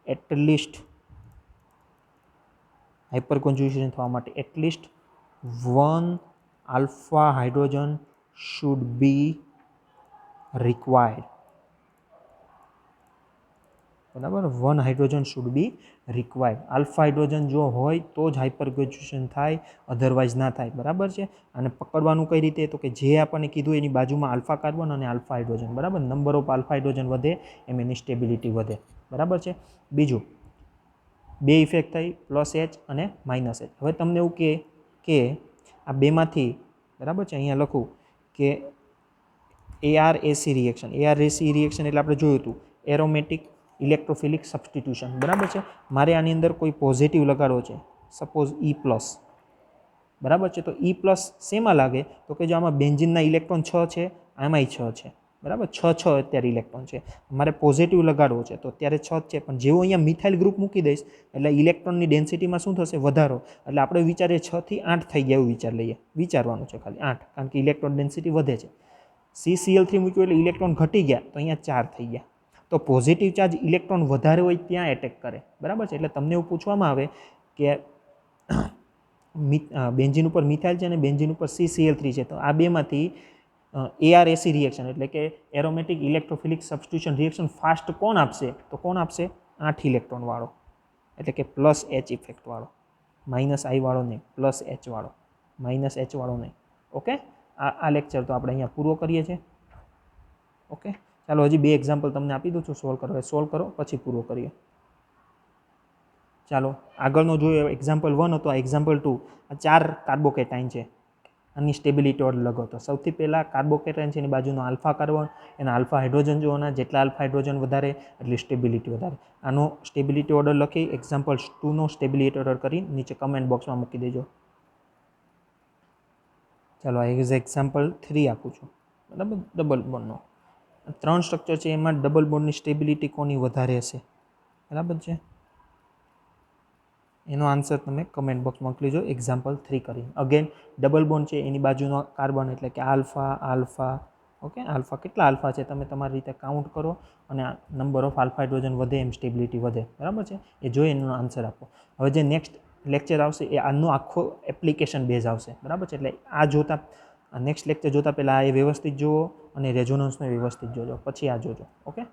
એટલીસ્ટ હાઇપર કોન્જ્યુગેશન થવા માટે at least 1 alpha hydrogen should be required. બરાબર, 1 hydrogen should be required. Alpha hydrogen જો હોય તો જ હાઇપર કોન્જ્યુગેશન થાય, અધરવાઇઝ ના થાય. બરાબર છે. અને પકડવાનું કઈ રીતે? તો કે જે આપણને કીધું એની બાજુમાં આલ્ફા કાર્બન અને આલ્ફા હાઇડ્રોજન, બરાબર. નંબર ઓફ આલ્ફા હાઇડ્રોજન વધે એમ એની સ્ટેબિલિટી વધે. બરાબર છે. બીજું બે ઇફેક્ટ થઈ, પ્લસ એચ અને માઇનસ એચ. હવે તમને એવું કે આ બેમાંથી, બરાબર છે, અહીંયા લખું કે ARAC રિએક્શન. ARAC રિએક્શન એટલે આપણે જોયું હતું એરોમેટિક ઇલેક્ટ્રોફિલિક સબસ્ટિટ્યુશન. બરાબર છે. મારે આની અંદર કોઈ પોઝિટિવ લગાડવો છે, સપોઝ E પ્લસ. બરાબર છે. તો E પ્લસ શેમાં લાગે? તો કે જો આમાં બેન્ઝીનના ઇલેક્ટ્રોન 6 છે, આમાંય 6 છે, બરાબર. 6 અત્યારે ઇલેક્ટ્રોન છે. મારે પોઝિટિવ લગાડવો છે તો અત્યારે 6 છે, પણ જેવું અહીંયા મિથાઇલ ગ્રુપ મૂકી દઈશ એટલે ઇલેક્ટ્રોનની ડેન્સિટીમાં શું થશે? વધારો. એટલે આપણે વિચારીએ 6 થી 8 થઈ ગયા એવું વિચારવાનું છે ખાલી 8, કારણ કે ઇલેક્ટ્રોન ડેન્સિટી વધે છે. CCl3 મૂક્યું એટલે ઇલેક્ટ્રોન ઘટી ગયા તો અહીંયા 4 થઈ ગયા. તો પોઝિટિવ ચાર્જ ઇલેક્ટ્રોન વધારે હોય ત્યાં એટેક કરે. બરાબર છે. એટલે તમને એવું પૂછવામાં આવે કે બેન્ઝીન ઉપર મિથાઇલ છે અને બેન્ઝીન ઉપર CCl3 છે, તો આ બેમાંથી ARAC રિએક્શન એટલે કે aromatic electrophilic substitution reaction fast કોણ આપશે? તો કોણ આપશે? 8 ઇલેક્ટ્રોન વાળો, એટલે કે પ્લસ એચ ઇફેક્ટ વાળો. માઇનસ આઈ વાળો નહીં, પ્લસ એચ વાળો, માઇનસ એચ વાળો નહીં. ઓકે. આ લેક્ચર તો આપણે અહીંયા પૂરો કરીએ છીએ. ઓકે, ચાલો હજી 2 એક્ઝામ્પલ તમને આપી દઉં છું, સોલ્વ કરો પછી પૂરો કરીએ. ચાલો આગળનો જોઈએ. એક્ઝામ્પલ 1 હતો, આ એક્ઝામ્પલ 2. આ 4 કાર્બોકેટાઇન છે, આની સ્ટેબિલિટી અલગ હતો. સૌથી પહેલાં કાર્બોકેટાઇન છે એની બાજુનો આલ્ફા કાર્બન, એના આલ્ફા હાઇડ્રોજન જોવાના. જેટલા આલ્ફા હાઇડ્રોજન વધારે એટલી સ્ટેબિલિટી વધારે. આનો સ્ટેબિલિટી ઓર્ડર લખી, એક્ઝામ્પલ 2નો સ્ટેબિલિટી ઓર્ડર કરી નીચે કમેન્ટ બોક્સમાં મૂકી દેજો. ચાલો આ એક્ઝામ્પલ 3 આપું છું, બરાબર. ડબલ બોન્ડનો 3 સ્ટ્રક્ચર છે, એમાં ડબલ બોન્ડની સ્ટેબિલિટી કોની વધારે હશે? બરાબર છે. એનો આન્સર તમે કમેન્ટ બોક્સમાં મોકલી દો એક્ઝામ્પલ 3 કરીને. અગેન ડબલ બોન્ડ છે એની બાજુનો કાર્બન એટલે કે આલ્ફા. ઓકે, આલ્ફા કેટલા આલ્ફા છે તમે તમારી રીતે કાઉન્ટ કરો અને નંબર ઓફ આલ્ફા હાઇડ્રોજન વધે એમ સ્ટેબિલિટી વધે. બરાબર છે. એ જોઈ એનો આન્સર આપો. હવે જે નેક્સ્ટ લેક્ચર આવશે એ આનો આખો એપ્લિકેશન બેઝ આવશે. બરાબર છે. એટલે આ જોતા, નેક્સ્ટ લેક્ચર જોતા પહેલાં એ વ્યવસ્થિત જુઓ અને રેઝોનન્સને વ્યવસ્થિત જોજો, પછી આ જોજો. ઓકે.